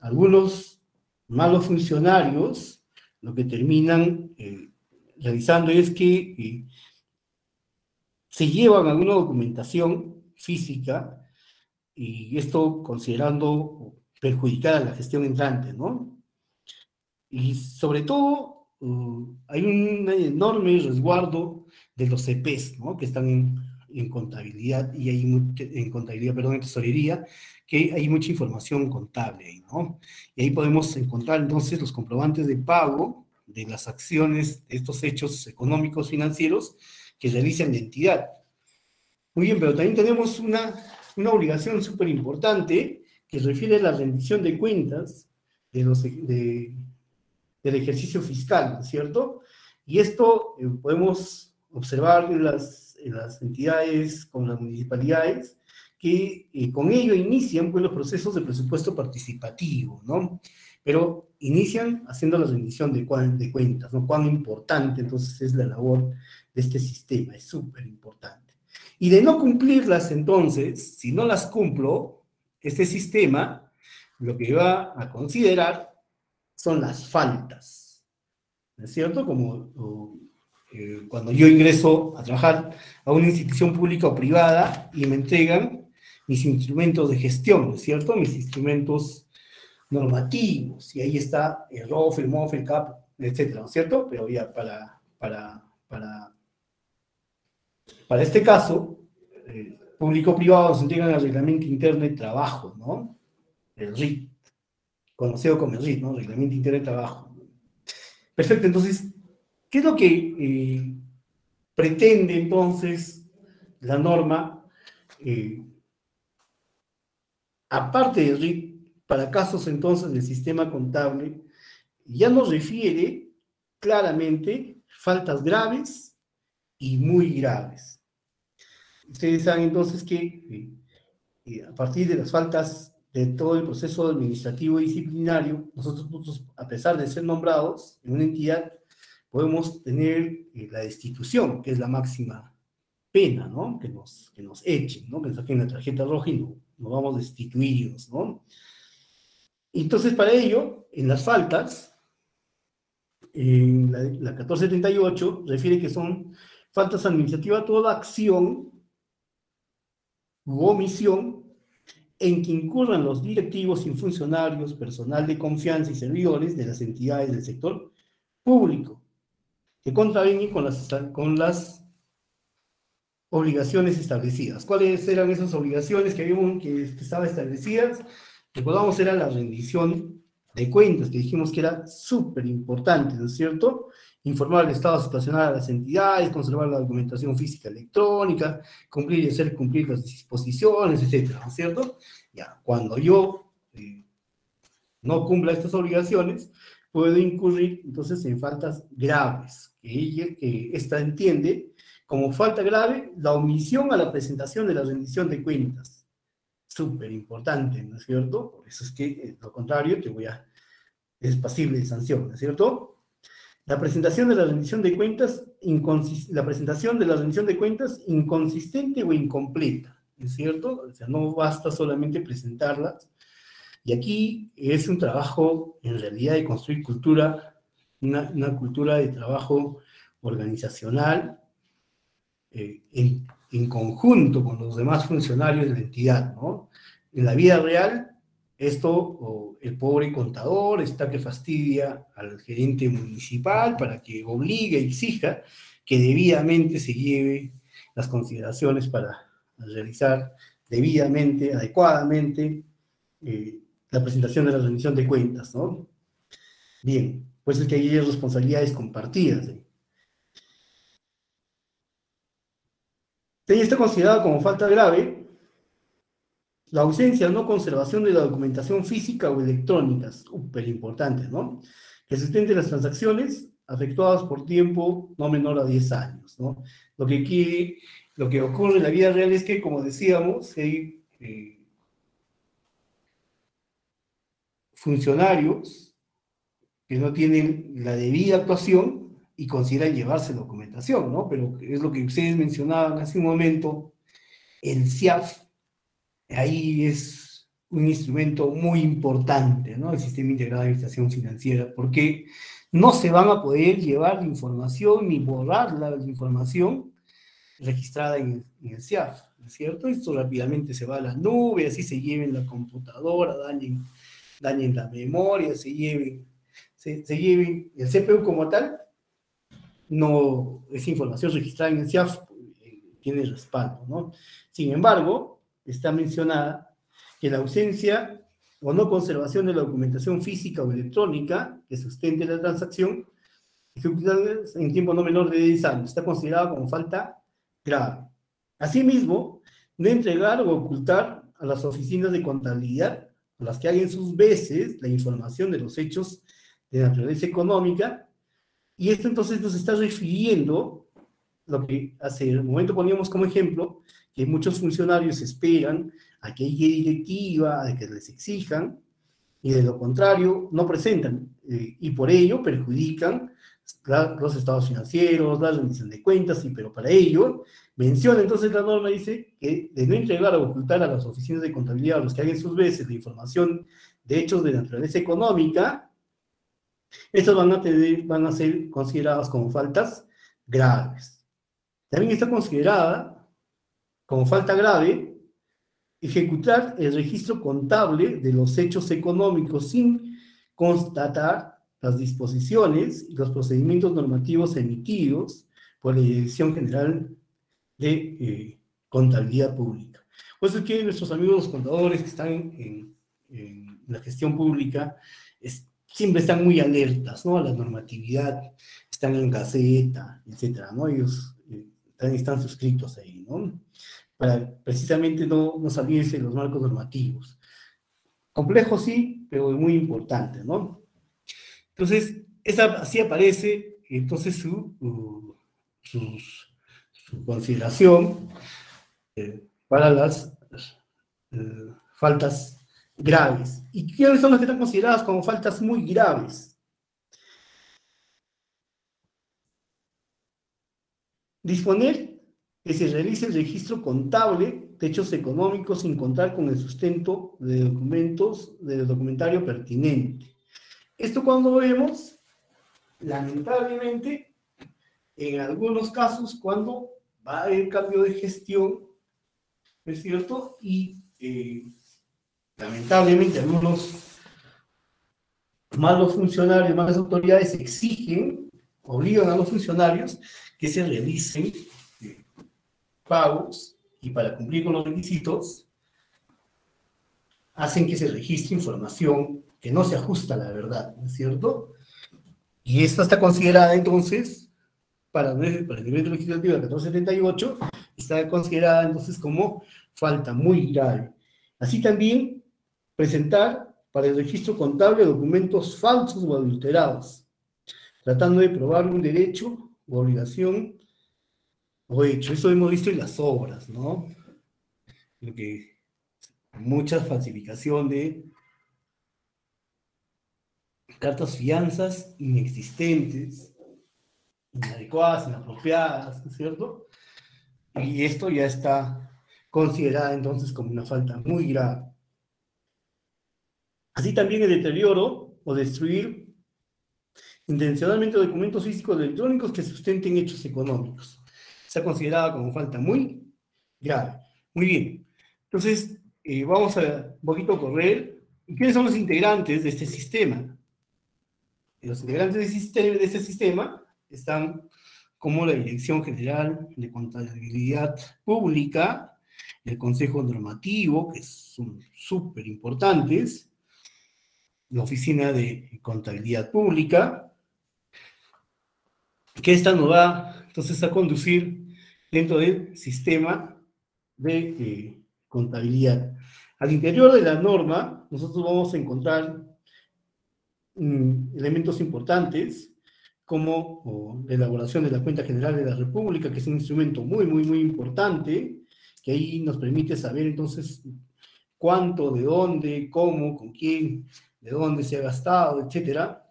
algunos malos funcionarios lo que terminan realizando es que se llevan alguna documentación física y esto considerando perjudicar a la gestión entrante, ¿no? Y sobre todo, hay un enorme resguardo de los CPs, ¿no? Que están en contabilidad, y hay en contabilidad, perdón, en tesorería, que hay mucha información contable ahí, ¿no? Y ahí podemos encontrar entonces los comprobantes de pago de las acciones, de estos hechos económicos financieros que realiza la entidad. Muy bien, pero también tenemos una obligación súper importante que refiere a la rendición de cuentas del ejercicio fiscal, ¿no es cierto? Y esto podemos observar en las entidades con las municipalidades que con ello inician pues, los procesos de presupuesto participativo, ¿no? Pero inician haciendo la rendición de cuentas, ¿no? Cuán importante entonces es la labor de este sistema, es súper importante. Y de no cumplirlas entonces, si no las cumplo, este sistema lo que va a considerar son las faltas, ¿no es cierto? Como cuando yo ingreso a trabajar a una institución pública o privada y me entregan mis instrumentos de gestión, ¿no es cierto? Mis instrumentos normativos, y ahí está el ROF, el MOF, el CAP, etcétera, ¿no es cierto? Pero ya para este caso, público-privado nos entregan el Reglamento Interno de Trabajo, ¿no? El RIT, conocido como el RIT, ¿no? Reglamento Interno de Trabajo. Perfecto, entonces, ¿qué es lo que pretende entonces la norma? Aparte del RIT, para casos entonces del sistema contable, ya nos refiere claramente faltas graves y muy graves. Ustedes saben entonces que a partir de las faltas de todo el proceso administrativo y disciplinario, nosotros, a pesar de ser nombrados en una entidad, podemos tener la destitución, que es la máxima pena, ¿no? Que nos echen, ¿no? Que nos saquen la tarjeta roja y nos vamos destituidos, ¿no? Entonces, para ello, en las faltas, en la 1438 refiere que son faltas administrativas toda acción u omisión en que incurran los directivos y funcionarios, personal de confianza y servidores de las entidades del sector público, que contravengan con las obligaciones establecidas. ¿Cuáles eran esas obligaciones que estaban establecidas? Recordamos, era la rendición de cuentas, que dijimos que era súper importante, ¿no es cierto? Informar el estado situacional a las entidades, conservar la documentación física electrónica, cumplir y hacer cumplir las disposiciones, etcétera, ¿no es cierto? Ya, cuando yo no cumpla estas obligaciones, puedo incurrir entonces en faltas graves, que esta entiende como falta grave la omisión a la presentación de la rendición de cuentas. Súper importante, ¿no es cierto? Por eso es que, lo contrario, es pasible de sanción, ¿no es cierto? La presentación de la rendición de cuentas, inconsistente o incompleta, ¿no es cierto? O sea, no basta solamente presentarlas. Y aquí es un trabajo, en realidad, de construir cultura, una cultura de trabajo organizacional, en conjunto con los demás funcionarios de la entidad, ¿no? En la vida real, el pobre contador está que fastidia al gerente municipal para que obligue, exija que debidamente se lleve las consideraciones para realizar debidamente, adecuadamente, la presentación de la rendición de cuentas, ¿no? Bien, pues es que hay responsabilidades compartidas, ¿eh? Y está considerada como falta grave la ausencia o no conservación de la documentación física o electrónica, súper importante, ¿no? Que sustente las transacciones efectuadas por tiempo no menor a 10 años, ¿no? Lo que ocurre en la vida real es que, como decíamos, hay funcionarios que no tienen la debida actuación y consideran llevarse documentación, ¿no? Pero es lo que ustedes mencionaban hace un momento, el CIAF, ahí es un instrumento muy importante, ¿no? El Sistema Integrado de Administración Financiera, porque no se van a poder llevar la información ni borrar la información registrada en el CIAF, ¿no es cierto? Esto rápidamente se va a la nube, así se lleven la computadora, dañen la memoria, se lleven el CPU como tal, no, esa información registrada en el CIAF tiene respaldo, ¿no? Sin embargo, está mencionada que la ausencia o no conservación de la documentación física o electrónica que sustente la transacción ejecutada en tiempo no menor de 10 años está considerada como falta grave. Asimismo, no entregar o ocultar a las oficinas de contabilidad, a las que hagan sus veces la información de los hechos de naturaleza económica, y esto entonces nos está refiriendo lo que hace un momento poníamos como ejemplo, que muchos funcionarios esperan a que haya directiva, a que les exijan, y de lo contrario no presentan, y por ello perjudican los estados financieros, la rendición de cuentas, pero para ello menciona entonces la norma, dice que de no entregar o ocultar a las oficinas de contabilidad, a los que hagan sus veces la información de hechos de naturaleza económica, estos van a ser considerados como faltas graves. También está considerada como falta grave ejecutar el registro contable de los hechos económicos sin constatar las disposiciones y los procedimientos normativos emitidos por la Dirección General de Contabilidad Pública. Por eso es que nuestros amigos los contadores que están en la gestión pública siempre están muy alertas, ¿no? A la normatividad, están en Gaceta, etcétera, ¿no? Ellos están suscritos ahí, ¿no? Para precisamente no salirse de los marcos normativos. Complejo sí, pero muy importante, ¿no? Entonces, así aparece entonces su consideración para las faltas graves. ¿Y quiénes son las que están consideradas como faltas muy graves? Disponer que se realice el registro contable de hechos económicos sin contar con el sustento de documentos del documentario pertinente. Esto cuando vemos, lamentablemente, en algunos casos, cuando va a haber cambio de gestión, ¿es cierto? Y lamentablemente algunos malos funcionarios, malas autoridades obligan a los funcionarios que se realicen pagos y para cumplir con los requisitos hacen que se registre información que no se ajusta a la verdad, ¿no es cierto? Y esta está considerada entonces, para el decreto legislativo del 1478, está considerada entonces como falta muy grave. Así también, presentar para el registro contable documentos falsos o adulterados, tratando de probar un derecho o obligación o hecho. Eso hemos visto en las obras, ¿no? Lo que mucha falsificación de cartas fianzas inexistentes, inadecuadas, inapropiadas, ¿no es cierto? Y esto ya está considerada entonces como una falta muy grave. Así también el deterioro o destruir intencionalmente documentos físicos o electrónicos que sustenten hechos económicos. Está considerada como falta muy grave. Muy bien. Entonces, vamos a un poquito correr. ¿Quiénes son los integrantes de este sistema? Los integrantes de este sistema están como la Dirección General de Contabilidad Pública, el Consejo Normativo, que son súper importantes, la Oficina de Contabilidad Pública, que esta nos va entonces a conducir dentro del sistema de contabilidad. Al interior de la norma, nosotros vamos a encontrar elementos importantes, como la elaboración de la Cuenta General de la República, que es un instrumento muy, muy, muy importante, que ahí nos permite saber entonces cuánto, de dónde, cómo, con quién, de dónde se ha gastado, etcétera.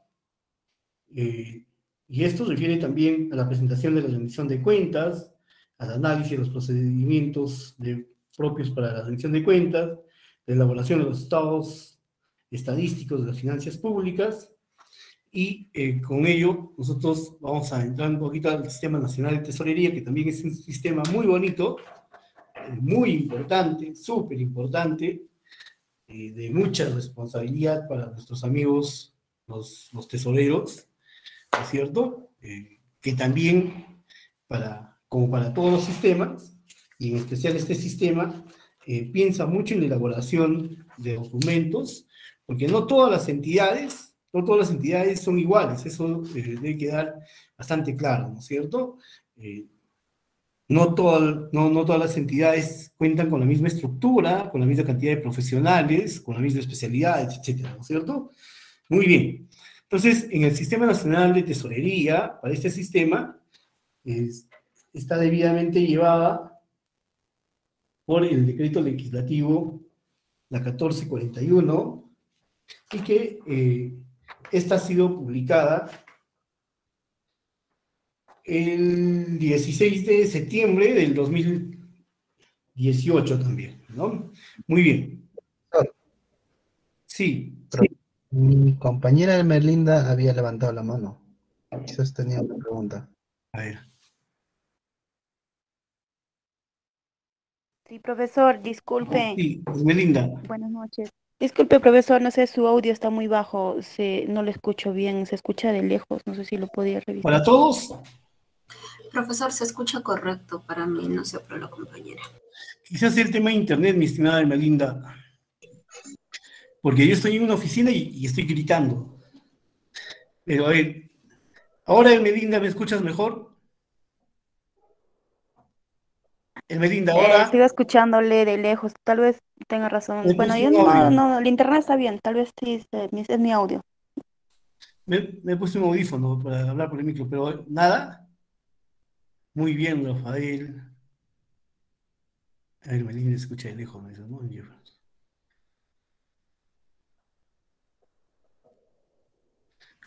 Y esto refiere también a la presentación de la rendición de cuentas, al análisis de los procedimientos propios para la rendición de cuentas, la elaboración de los estados estadísticos de las finanzas públicas, y con ello nosotros vamos a entrar un poquito al Sistema Nacional de Tesorería, que también es un sistema muy bonito, muy importante, súper importante, de mucha responsabilidad para nuestros amigos, los tesoreros, ¿no es cierto? Que también, como para todos los sistemas, y en especial este sistema, piensa mucho en la elaboración de documentos, porque no todas las entidades son iguales, eso debe quedar bastante claro, ¿no es cierto? No todas las entidades cuentan con la misma estructura, con la misma cantidad de profesionales, con la misma especialidad, etcétera, ¿no es cierto? Muy bien. Entonces, en el Sistema Nacional de Tesorería, para este sistema, está debidamente llevada por el decreto legislativo, la 1441, y que esta ha sido publicada el 16 de septiembre del 2018 también, ¿no? Muy bien. Sí. Mi compañera Merlinda había levantado la mano. Quizás tenía una pregunta. A ver. Sí, profesor, disculpe. Sí, Melinda. Buenas noches. Disculpe, profesor, no sé, su audio está muy bajo, no lo escucho bien, se escucha de lejos, no sé si lo podía revisar. Para todos. Profesor, se escucha correcto para mí, no sé para la compañera. Quizás el tema de internet, mi estimada Melinda. Porque yo estoy en una oficina y estoy gritando. Pero a ver, ahora Melinda, ¿me escuchas mejor? Melinda, ahora... Sigo escuchándole de lejos, tal vez tenga razón. Bueno, yo no, el internet está bien, tal vez sí, es mi audio. Me he puesto un audífono para hablar por el micro, pero nada. Muy bien, Rafael. A ver, Melinda escucha de lejos, ¿no?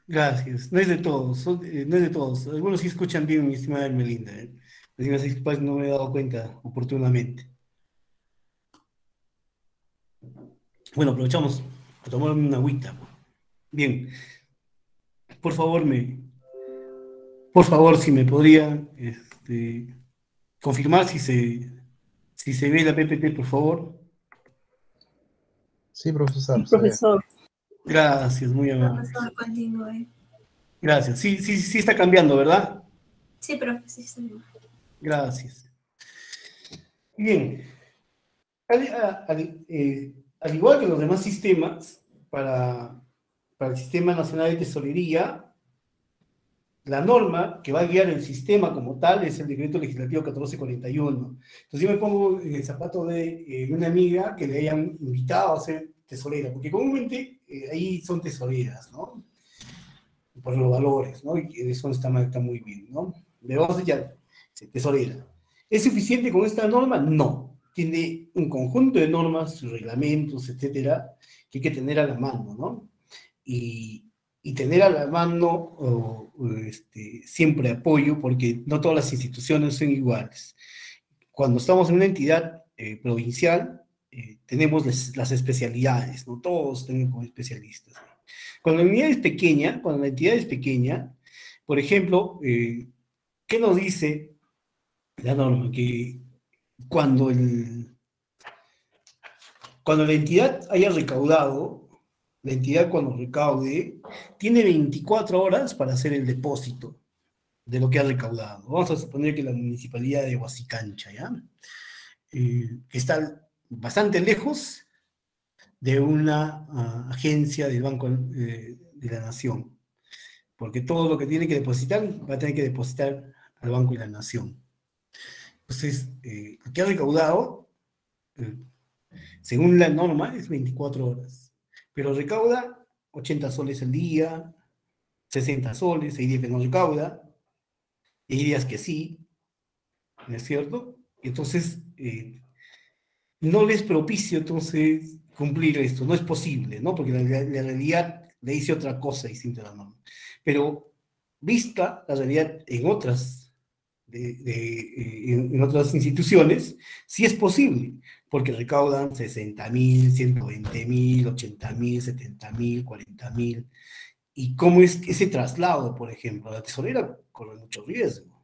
Gracias. No es de todos, no es de todos. Algunos sí escuchan bien, mi estimada Melinda. Pues no me he dado cuenta oportunamente. Bueno, aprovechamos a tomar una agüita. Bien. Por favor, si me podría confirmar si se ve la PPT, por favor. Sí, profesor. Sí, profesor. Gracias, muy amable. Profesor, continúe. Gracias. Sí está cambiando, ¿verdad? Sí, profesor, sí. Gracias. Bien. Al igual que los demás sistemas, para el Sistema Nacional de Tesorería, la norma que va a guiar el sistema como tal es el Decreto Legislativo 1441. Entonces yo me pongo en el zapato de una amiga que le hayan invitado a ser tesorera, porque comúnmente ahí son tesoreras, ¿no? Por los valores, ¿no? Y eso está muy bien, ¿no? De vos ya, tesorera. ¿Es suficiente con esta norma? No. Tiene un conjunto de normas, reglamentos, etcétera, que hay que tener a la mano, ¿no? Y tener a la mano siempre apoyo, porque no todas las instituciones son iguales. Cuando estamos en una entidad provincial, tenemos las especialidades, ¿no? Todos tenemos especialistas. Cuando la entidad es pequeña, por ejemplo, ¿qué nos dice la norma? Que cuando la entidad haya recaudado, la entidad cuando recaude, tiene 24 horas para hacer el depósito de lo que ha recaudado. Vamos a suponer que la municipalidad de Huasicancha, ¿ya? Que está bastante lejos de una agencia del Banco de la Nación, porque todo lo que tiene que depositar, va a tener que depositar al Banco de la Nación. Entonces, lo que ha recaudado, según la norma, es 24 horas, pero recauda 80 soles al día, 60 soles, hay días que no recauda, y hay días que sí, ¿no es cierto? Entonces, no les propicio entonces cumplir esto, no es posible, ¿no? Porque la realidad le dice otra cosa distinta a la norma. Pero vista la realidad en otras, en otras instituciones, sí es posible, porque recaudan 60.000, 120.000, 80.000, 70.000, 40.000. ¿Y cómo es ese traslado, por ejemplo? La tesorera corre mucho riesgo.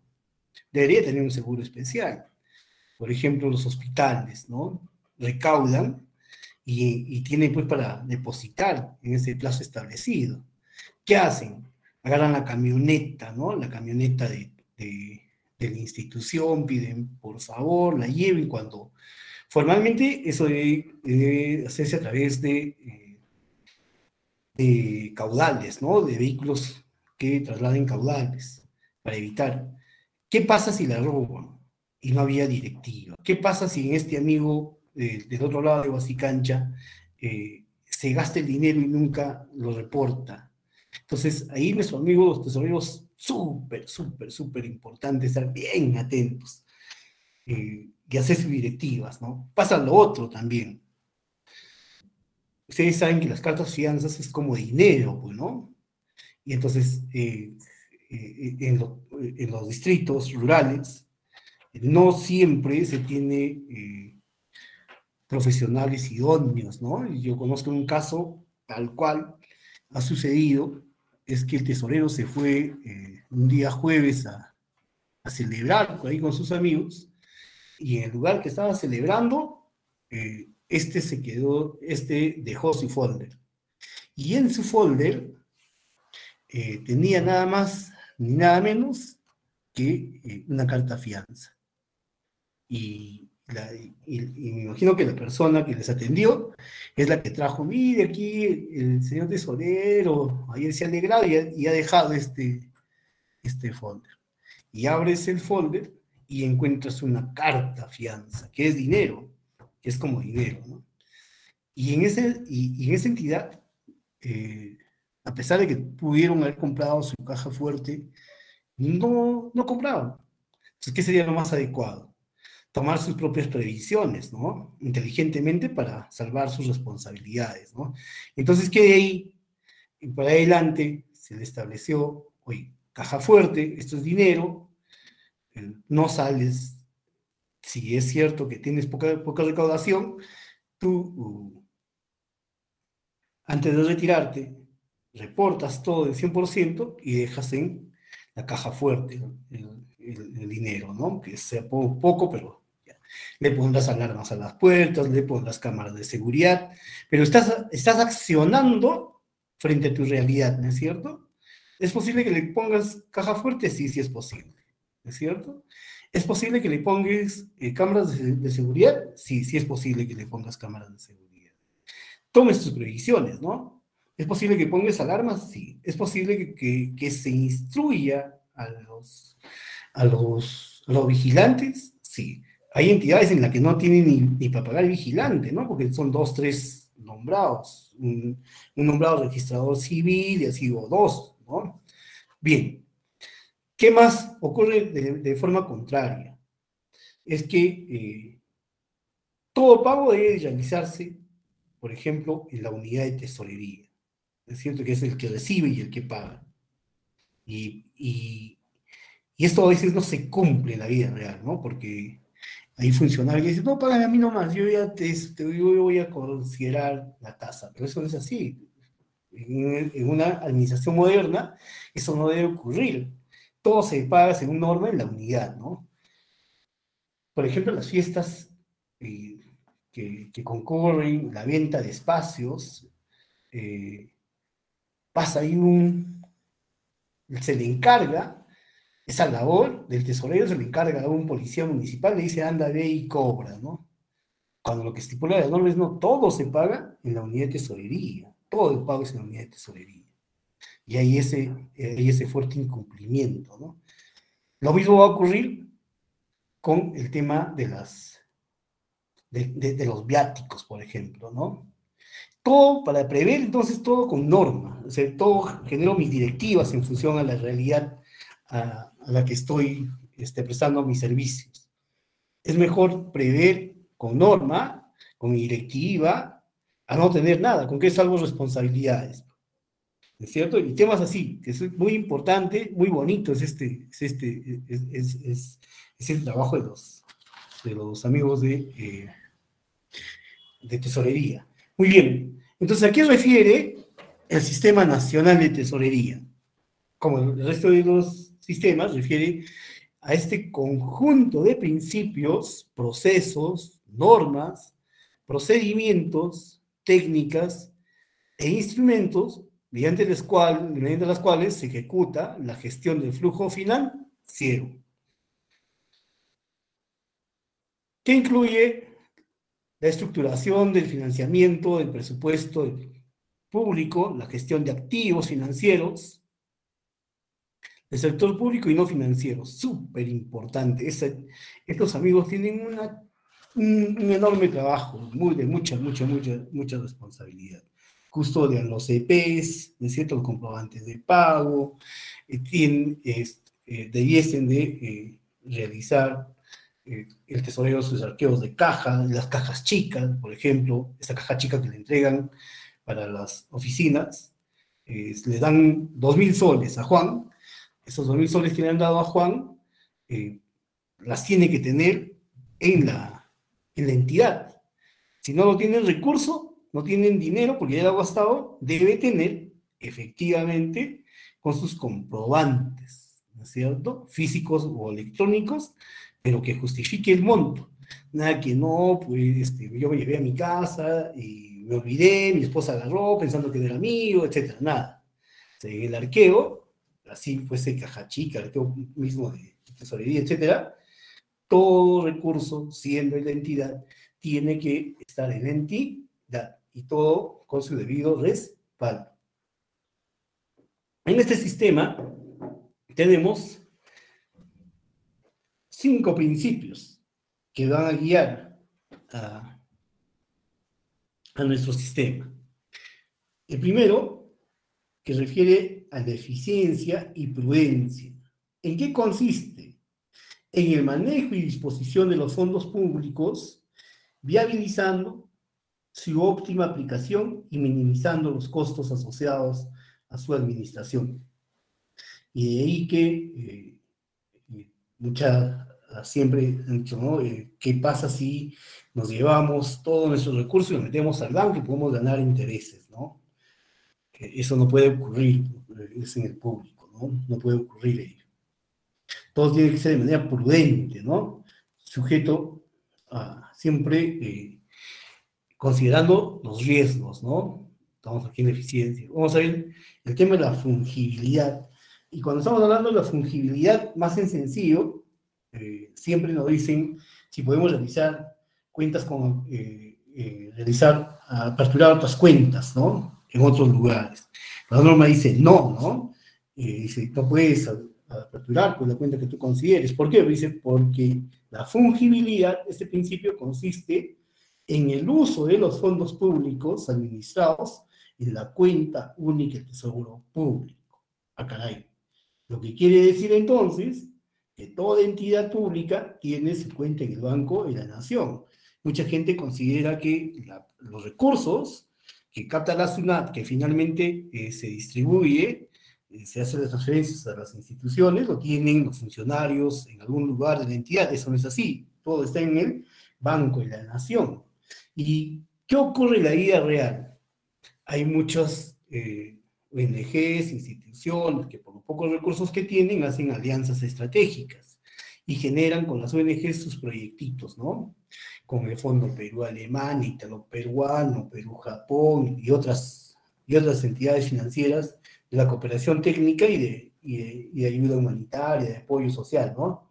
Debería tener un seguro especial. Por ejemplo, los hospitales, ¿no? Recaudan y tienen pues para depositar en ese plazo establecido. ¿Qué hacen? Agarran la camioneta, ¿no? La camioneta de la institución, piden por favor, la lleven cuando... Formalmente eso debe hacerse a través de caudales, ¿no? De vehículos que trasladen caudales para evitar. ¿Qué pasa si la roban y no había directiva? ¿Qué pasa si en este amigo del otro lado de Huasicancha se gasta el dinero y nunca lo reporta? Entonces, ahí nuestros amigos, los tesoreros, súper importante estar bien atentos y hacer sus directivas, ¿no? Pasa lo otro también. Ustedes saben que las cartas fianzas es como dinero, pues, ¿no? Y entonces, en los distritos rurales, no siempre se tiene profesionales idóneos, ¿no? Y yo conozco un caso tal cual ha sucedido, es que el tesorero se fue un día jueves a celebrar ahí con sus amigos, y en el lugar que estaba celebrando, este dejó su folder. Y en su folder tenía nada más ni nada menos que una carta fianza. Y me imagino que la persona que les atendió es la que trajo, mire aquí el señor tesorero, ayer se ha alegrado y ha dejado este folder. Y abres el folder y encuentras una carta fianza, que es dinero, que es como dinero, ¿no? Y en esa entidad, a pesar de que pudieron haber comprado su caja fuerte, no compraban. Entonces, ¿qué sería lo más adecuado? Tomar sus propias previsiones, ¿no? Inteligentemente para salvar sus responsabilidades, ¿no? Entonces, que de ahí, y para adelante, se le estableció, oye, caja fuerte, esto es dinero, no sales, si es cierto que tienes poca recaudación, tú, antes de retirarte, reportas todo el 100% y dejas en la caja fuerte el dinero, ¿no? Que sea poco, pero ya. Le pondrás alarmas a las puertas, le pondrás cámaras de seguridad, pero estás accionando frente a tu realidad, ¿no es cierto? ¿Es posible que le pongas caja fuerte? Sí, sí es posible, ¿no es cierto? ¿Es posible que le pongas cámaras de seguridad? Sí, sí es posible que le pongas cámaras de seguridad. Tomes tus previsiones, ¿no? ¿Es posible que pongas alarmas? Sí. ¿Es posible que se instruya a los vigilantes? Sí. Hay entidades en las que no tienen ni para pagar vigilante, ¿no? Porque son 2, 3 nombrados. Un nombrado registrador civil y así, o 2, ¿no? Bien. ¿Qué más ocurre de forma contraria? Es que todo pago debe realizarse, por ejemplo, en la unidad de tesorería. Es cierto que es el que recibe y el que paga. Y esto a veces no se cumple en la vida real, ¿no? Porque hay funcionarios que dicen, no, págame a mí nomás, yo voy a considerar la tasa. Pero eso no es así. En una administración moderna, eso no debe ocurrir. Todo se paga según norma en la unidad, ¿no? Por ejemplo, las fiestas que concurren, la venta de espacios, pasa ahí se le encarga, esa labor del tesorero se le encarga a un policía municipal, le dice, anda, ve y cobra, ¿no? Cuando lo que estipula la norma es, no, todo se paga en la unidad de tesorería, todo el pago es en la unidad de tesorería. Y hay ese fuerte incumplimiento, ¿no? Lo mismo va a ocurrir con el tema de los viáticos, por ejemplo, ¿no? Todo para prever, entonces, todo con norma. O sea, todo genero mis directivas en función a la realidad a la que estoy prestando mis servicios. Es mejor prever con norma, con mi directiva, a no tener nada, con que salvo responsabilidades. ¿no es cierto? Y temas así, que es muy importante, muy bonito, es el trabajo de los amigos de tesorería. Muy bien, entonces, ¿a qué refiere el Sistema Nacional de Tesorería? Como el resto de los sistemas, refiere a este conjunto de principios, procesos, normas, procedimientos, técnicas e instrumentos mediante las cuales se ejecuta la gestión del flujo financiero, que incluye la estructuración del financiamiento del presupuesto público, la gestión de activos financieros, el sector público y no financiero, súper importante. Estos amigos tienen un enorme trabajo, de mucha responsabilidad. Custodian los EPs, ¿no es cierto?, los comprobantes de pago, debiesen de realizar el tesorero sus arqueos de caja, las cajas chicas, por ejemplo, esa caja chica que le entregan para las oficinas, le dan 2.000 soles a Juan. Esos 2.000 soles que le han dado a Juan, las tiene que tener en la entidad. Si no lo tienen recurso, no tienen dinero porque ya lo ha gastado, debe tener efectivamente con sus comprobantes, ¿no es cierto?, físicos o electrónicos, pero que justifique el monto. Nada que no, pues yo me llevé a mi casa y me olvidé, mi esposa agarró pensando que era mío, etc. Nada. O sea, en el arqueo, así fuese caja chica, arqueo mismo de tesorería, etc., todo recurso, siendo en la entidad, tiene que estar en la entidad y todo con su debido respaldo. En este sistema tenemos 5 principios que van a guiar a nuestro sistema. El primero, que refiere a la eficiencia y prudencia. ¿En qué consiste? En el manejo y disposición de los fondos públicos, viabilizando su óptima aplicación y minimizando los costos asociados a su administración. Y de ahí que siempre han dicho, ¿no? ¿Qué pasa si nos llevamos todos nuestros recursos y los metemos al banco y podemos ganar intereses, ¿no? Eso no puede ocurrir, es en el público, ¿no? No puede ocurrir ello. Todo tiene que ser de manera prudente, ¿no? Sujeto a siempre considerando los riesgos, ¿no? Estamos aquí en eficiencia. Vamos a ver el tema de la fungibilidad. Y cuando estamos hablando de la fungibilidad, más en sencillo, siempre nos dicen si podemos realizar cuentas con, aperturar otras cuentas, ¿no?, en otros lugares. La norma dice no, ¿no? Dice, no puedes aperturar con la cuenta que tú consideres. ¿Por qué? Dice, porque la fungibilidad, este principio consiste en el uso de los fondos públicos administrados en la cuenta única del Tesoro Público. Ah, caray. Lo que quiere decir entonces que toda entidad pública tiene su cuenta en el Banco de la Nación. Mucha gente considera que los recursos que capta la SUNAT, que finalmente se distribuye, se hacen las transferencias a las instituciones, lo tienen los funcionarios en algún lugar de la entidad. Eso no es así. Todo está en el Banco de la Nación. ¿Y qué ocurre en la vida real? Hay muchas ONGs, instituciones, que por los pocos recursos que tienen, hacen alianzas estratégicas y generan con las ONGs sus proyectitos, ¿no? Con el Fondo Perú-Alemán, Italo-Peruano, Perú-Japón y otras entidades financieras de la cooperación técnica y de ayuda humanitaria, de apoyo social, ¿no?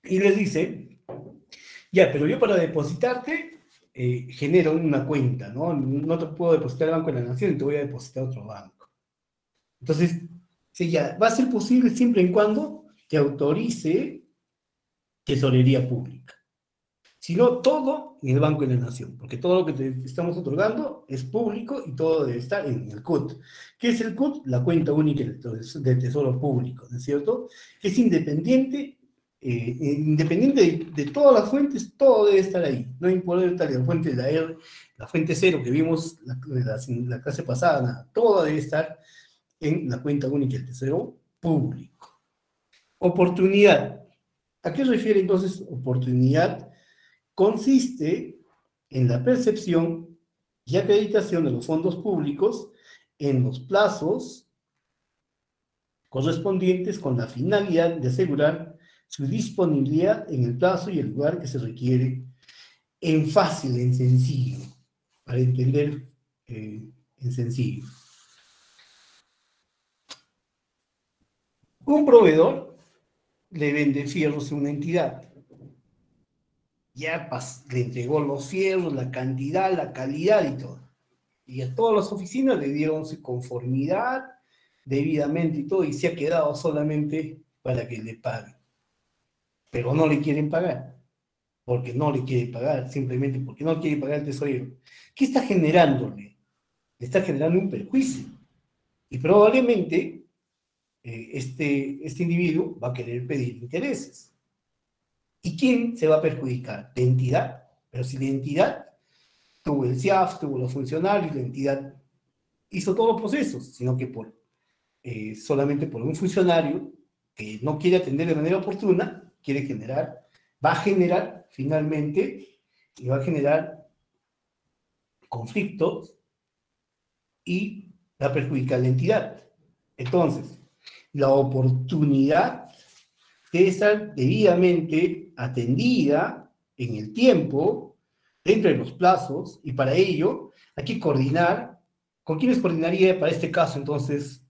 Y les dice, ya, pero yo para depositarte genero una cuenta, ¿no? No te puedo depositar al Banco de la Nación y te voy a depositar a otro banco. Entonces, sí, ya, va a ser posible siempre y cuando te autorice Tesorería Pública. Si no, todo en el Banco de la Nación, porque todo lo que te estamos otorgando es público y todo debe estar en el CUT. ¿Qué es el CUT? La cuenta única del Tesoro Público, ¿no es cierto? Que es independiente independiente de todas las fuentes, todo debe estar ahí. No importa la fuente de la R, la fuente cero que vimos la clase pasada, nada. Todo debe estar en la cuenta única del Tesoro público. Oportunidad. ¿A qué refiere entonces oportunidad? Consiste en la percepción y acreditación de los fondos públicos en los plazos correspondientes con la finalidad de asegurar su disponibilidad en el plazo y el lugar que se requiere, en fácil, en sencillo, para entender en sencillo. Un proveedor le vende fierros a una entidad. Ya le entregó los fierros, la cantidad, la calidad y todo. Y a todas las oficinas le dieron su conformidad debidamente y todo, y se ha quedado solamente para que le paguen. Pero no le quieren pagar, porque no le quiere pagar, simplemente porque no quiere pagar el tesorero. ¿Qué está generándole? Le está generando un perjuicio. Y probablemente este individuo va a querer pedir intereses. ¿Y quién se va a perjudicar? La entidad. Pero si la entidad tuvo el CIAF, tuvo los funcionarios, la entidad hizo todos los procesos, sino que solamente por un funcionario que no quiere atender de manera oportuna, va a generar finalmente, y va a generar conflictos y va a perjudicar a la entidad. Entonces, la oportunidad debe estar debidamente atendida en el tiempo, dentro de los plazos, y para ello hay que coordinar. ¿Con quiénes coordinaría para este caso entonces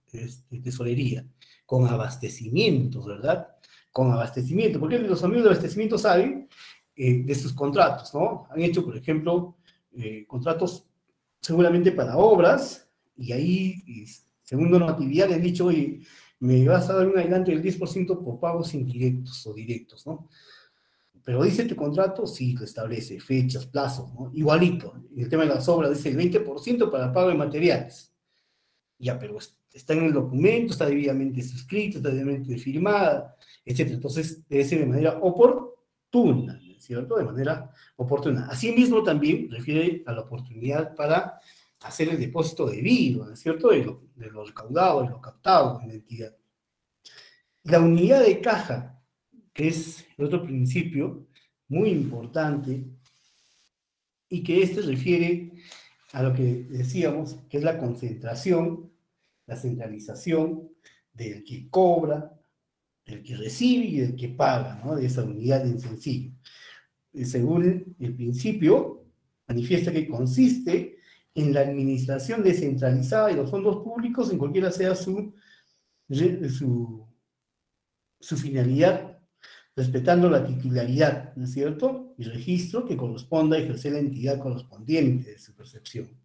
tesorería? Con abastecimientos, ¿verdad? Con abastecimiento, porque los amigos de abastecimiento saben de sus contratos, ¿no? Han hecho, por ejemplo, contratos seguramente para obras, y ahí, según normatividad, le han dicho, oye, me vas a dar un adelanto del 10% por pagos indirectos o directos, ¿no? Pero dice tu contrato, sí, lo establece, fechas, plazos, ¿no? Igualito. En el tema de las obras dice el 20% para pago de materiales. Ya, pero está en el documento, está debidamente suscrito, está debidamente firmada, etc. Entonces, debe ser de manera oportuna, ¿cierto? De manera oportuna. Asimismo, también refiere a la oportunidad para hacer el depósito debido, ¿no es cierto? De lo recaudado, de lo captado en la entidad. La unidad de caja, que es el otro principio muy importante, y que refiere a lo que decíamos, que es la concentración, la centralización del que cobra, del que recibe y del que paga, ¿no? De esa unidad en sencillo. Según el principio, manifiesta que consiste en la administración descentralizada de los fondos públicos en cualquiera sea su finalidad, respetando la titularidad, ¿no es cierto? Y registro que corresponda a ejercer la entidad correspondiente de su percepción.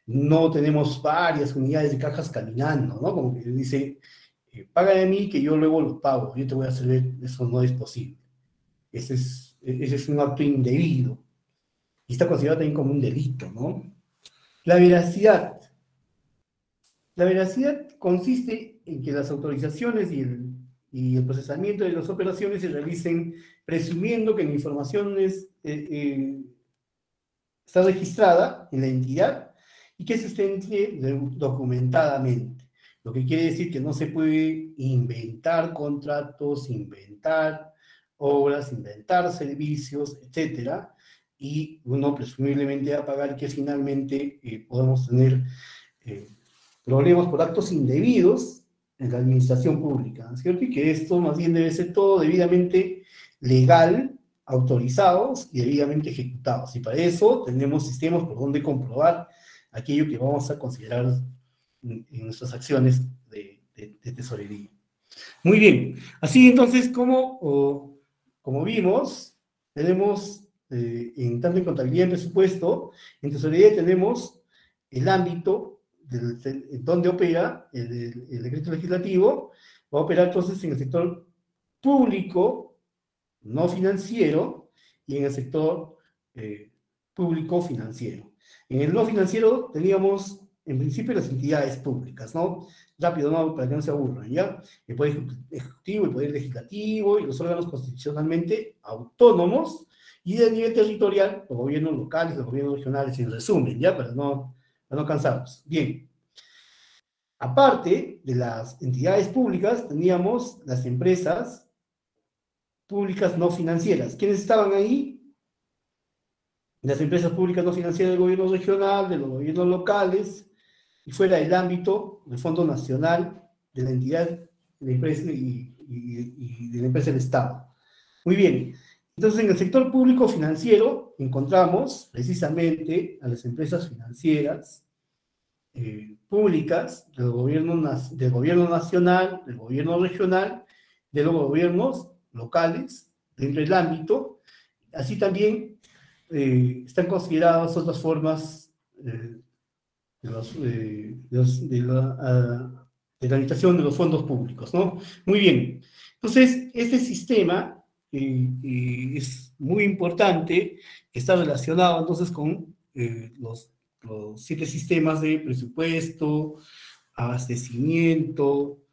No tenemos varias unidades de cajas caminando, ¿no? Como que dice, paga de mí que yo luego lo pago, yo te voy a hacer, eso no es posible. Ese es un acto indebido. Y está considerado también como un delito, ¿no? La veracidad. La veracidad consiste en que las autorizaciones y el procesamiento de las operaciones se realicen presumiendo que la información está registrada en la entidad y que se sustente documentadamente. Lo que quiere decir que no se puede inventar contratos, inventar obras, inventar servicios, etcétera, y uno presumiblemente va a pagar que finalmente podemos tener problemas por actos indebidos en la administración pública, ¿no es cierto? Y que esto más bien debe ser todo debidamente legal, autorizados y debidamente ejecutados. Y para eso tenemos sistemas por donde comprobar aquello que vamos a considerar en nuestras acciones de tesorería. Muy bien. Así entonces, como vimos, tenemos, tanto en contabilidad y presupuesto, en tesorería tenemos el ámbito donde opera el decreto legislativo. Va a operar entonces en el sector público, no financiero, y en el sector público financiero. En el no financiero teníamos en principio las entidades públicas, ¿no? Rápido, ¿no? Para que no se aburran, ¿ya? El Poder Ejecutivo, el Poder Legislativo y los órganos constitucionalmente autónomos, y de nivel territorial, los gobiernos locales, los gobiernos regionales, en resumen, ¿ya? Para no cansarnos. Bien. Aparte de las entidades públicas, teníamos las empresas públicas no financieras. ¿Quiénes estaban ahí? Las empresas públicas no financieras del gobierno regional, de los gobiernos locales, y fuera del ámbito del Fondo Nacional de la entidad de la empresa y de la empresa del Estado. Muy bien. Entonces, en el sector público financiero encontramos precisamente a las empresas financieras públicas del gobierno nacional, del gobierno regional, de los gobiernos locales, dentro del ámbito. Así también están consideradas otras formas de la administración de los fondos públicos, ¿no? Muy bien. Entonces, este sistema es muy importante, está relacionado entonces con los 7 sistemas de presupuesto, abastecimiento,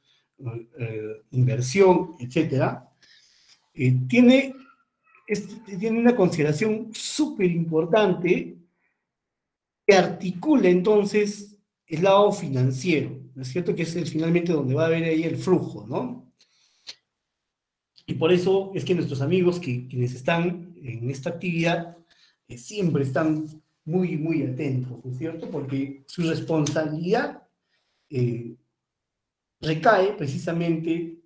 inversión, etc. Tiene una consideración súper importante que articula entonces el lado financiero, ¿no es cierto? Que es finalmente donde va a haber ahí el flujo, ¿no? Y por eso es que nuestros amigos quienes están en esta actividad siempre están muy, muy atentos, ¿no es cierto? Porque su responsabilidad recae precisamente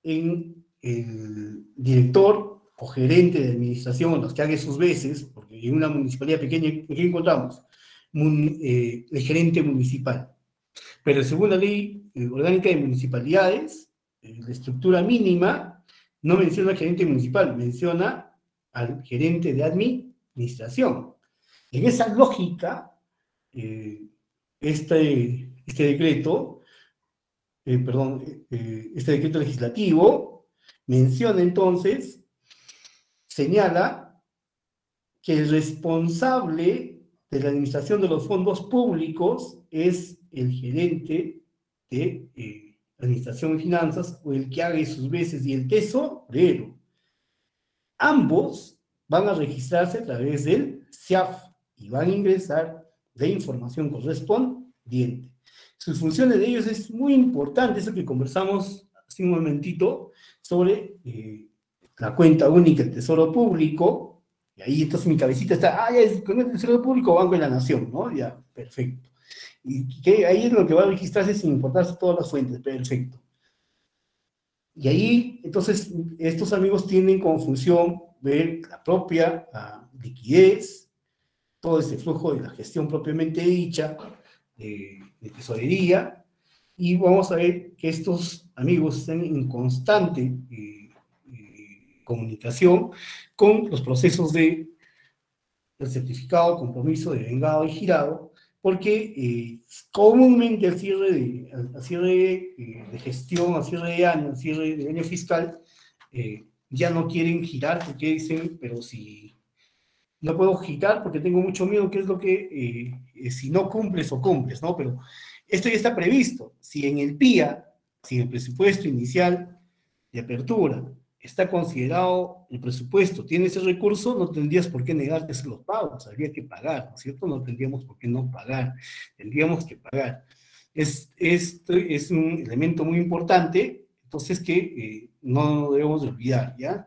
en el director o gerente de administración, los que hagan sus veces, porque en una municipalidad pequeña, ¿qué encontramos? El gerente municipal. Pero según la ley orgánica de municipalidades, la estructura mínima no menciona al gerente municipal, menciona al gerente de administración. En esa lógica, este decreto legislativo menciona entonces, señala que el responsable de la administración de los fondos públicos es el gerente de administración y finanzas, o el que haga sus veces, y el tesorero. Ambos van a registrarse a través del SIAF y van a ingresar la información correspondiente. Sus funciones de ellos es muy importante, eso que conversamos hace un momentito sobre la cuenta única del Tesoro Público, y ahí entonces mi cabecita está, ya es con el Tesoro Público, Banco de la Nación, ¿no? Ya, perfecto. Y que ahí es lo que va a registrarse sin importarse todas las fuentes, perfecto. Y ahí, entonces, estos amigos tienen como función ver la propia liquidez, todo ese flujo de la gestión propiamente dicha, de tesorería, y vamos a ver que estos amigos están en constante comunicación con los procesos del certificado, compromiso, de vengado y girado, porque comúnmente al cierre de gestión, al cierre de año, al cierre de año fiscal, ya no quieren girar porque dicen, pero si no puedo girar porque tengo mucho miedo, que es lo que, si no cumples o cumples, ¿no? Pero esto ya está previsto. Si en el PIA, si en el presupuesto inicial de apertura está considerado el presupuesto, tiene ese recurso, no tendrías por qué negarte los pagos, habría que pagar, ¿no es cierto? No tendríamos por qué no pagar, tendríamos que pagar. Esto es un elemento muy importante, entonces que no debemos de olvidar, ¿ya?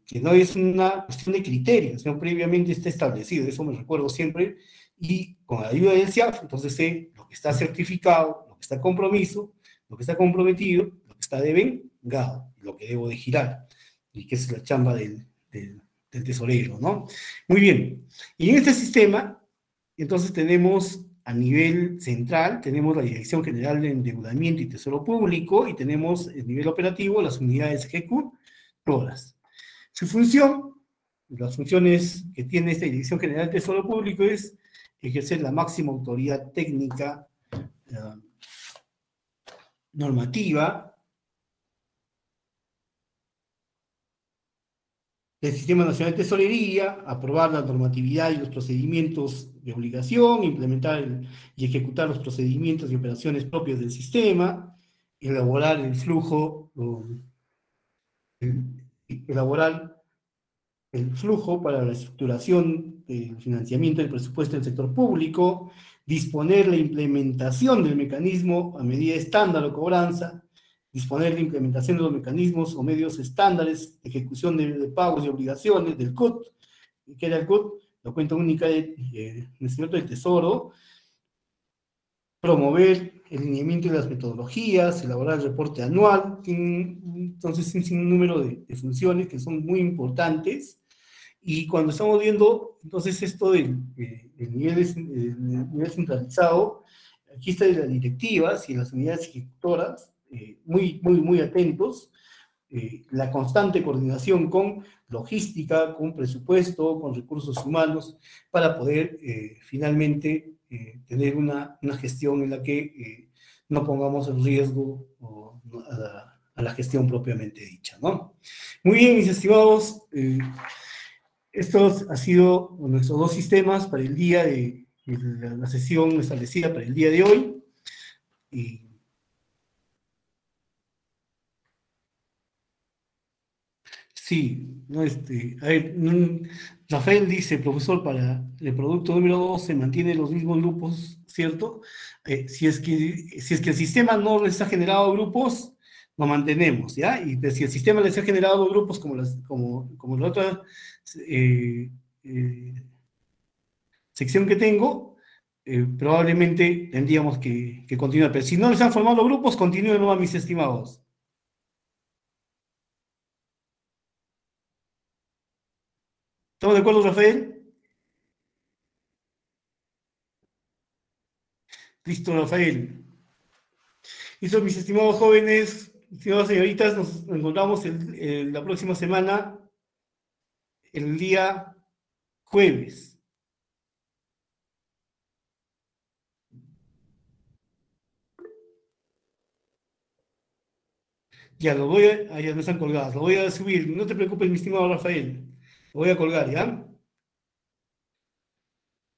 Que no es una cuestión de criterios, sino previamente está establecido, eso me recuerdo siempre, y con la ayuda del SIAF, entonces sé lo que está certificado, lo que está compromiso, lo que está comprometido, lo que está devengado, lo que debo de girar, y que es la chamba del tesorero, ¿no? Muy bien, y en este sistema, entonces tenemos a nivel central, tenemos la Dirección General de Endeudamiento y Tesoro Público, y tenemos el nivel operativo, las unidades ejecutoras. Su función, las funciones que tiene esta Dirección General de Tesoro Público es ejercer la máxima autoridad técnica, normativa, del Sistema Nacional de Tesorería, aprobar la normatividad y los procedimientos de obligación, implementar y ejecutar los procedimientos y operaciones propios del sistema, elaborar el flujo, elaborar el flujo para la estructuración del financiamiento del presupuesto del sector público, disponer la implementación del mecanismo a medida estándar o cobranza, disponer la implementación de los mecanismos o medios estándares de ejecución de pagos y obligaciones del CUT, que era el CUT, la cuenta única del Instituto del Tesoro, promover el lineamiento de las metodologías, elaborar el reporte anual, entonces un sinnúmero de funciones que son muy importantes. Y cuando estamos viendo, entonces, esto del nivel centralizado, aquí está de las directivas y las unidades ejecutoras, muy atentos, la constante coordinación con logística, con presupuesto, con recursos humanos, para poder finalmente tener una gestión en la que no pongamos en riesgo a la gestión propiamente dicha, ¿no? Muy bien, mis estimados, estos han sido nuestros dos sistemas para el día de la sesión establecida para el día de hoy. Y sí, no, a ver, Rafael dice, profesor, para el producto número 2 se mantienen los mismos grupos, ¿cierto? Si es que el sistema no les ha generado grupos, lo mantenemos, ¿ya? Y si el sistema les ha generado grupos como la otra sección que tengo, probablemente tendríamos que continuar. Pero si no les han formado grupos, continúen nomás, mis estimados. ¿Estamos de acuerdo, Rafael? Listo, Rafael. Listo, mis estimados jóvenes, estimadas señoritas, nos encontramos la próxima semana, el día jueves. Ya, ya no están colgadas, lo voy a subir. No te preocupes, mi estimado Rafael. Lo voy a colgar, ¿ya?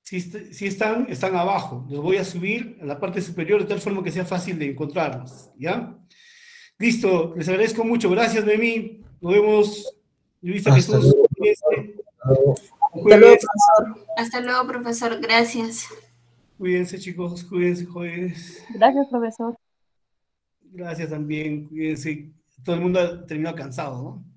Si están abajo. Los voy a subir a la parte superior de tal forma que sea fácil de encontrarlos, ¿ya? Listo, les agradezco mucho. Gracias, Noemí. Nos vemos. Luisa, Hasta Jesús. luego. Hasta luego, profesor. Hasta luego, profesor. Gracias. Cuídense, chicos. Cuídense, jóvenes. Gracias, profesor. Gracias también. Cuídense. Todo el mundo ha terminado cansado, ¿no?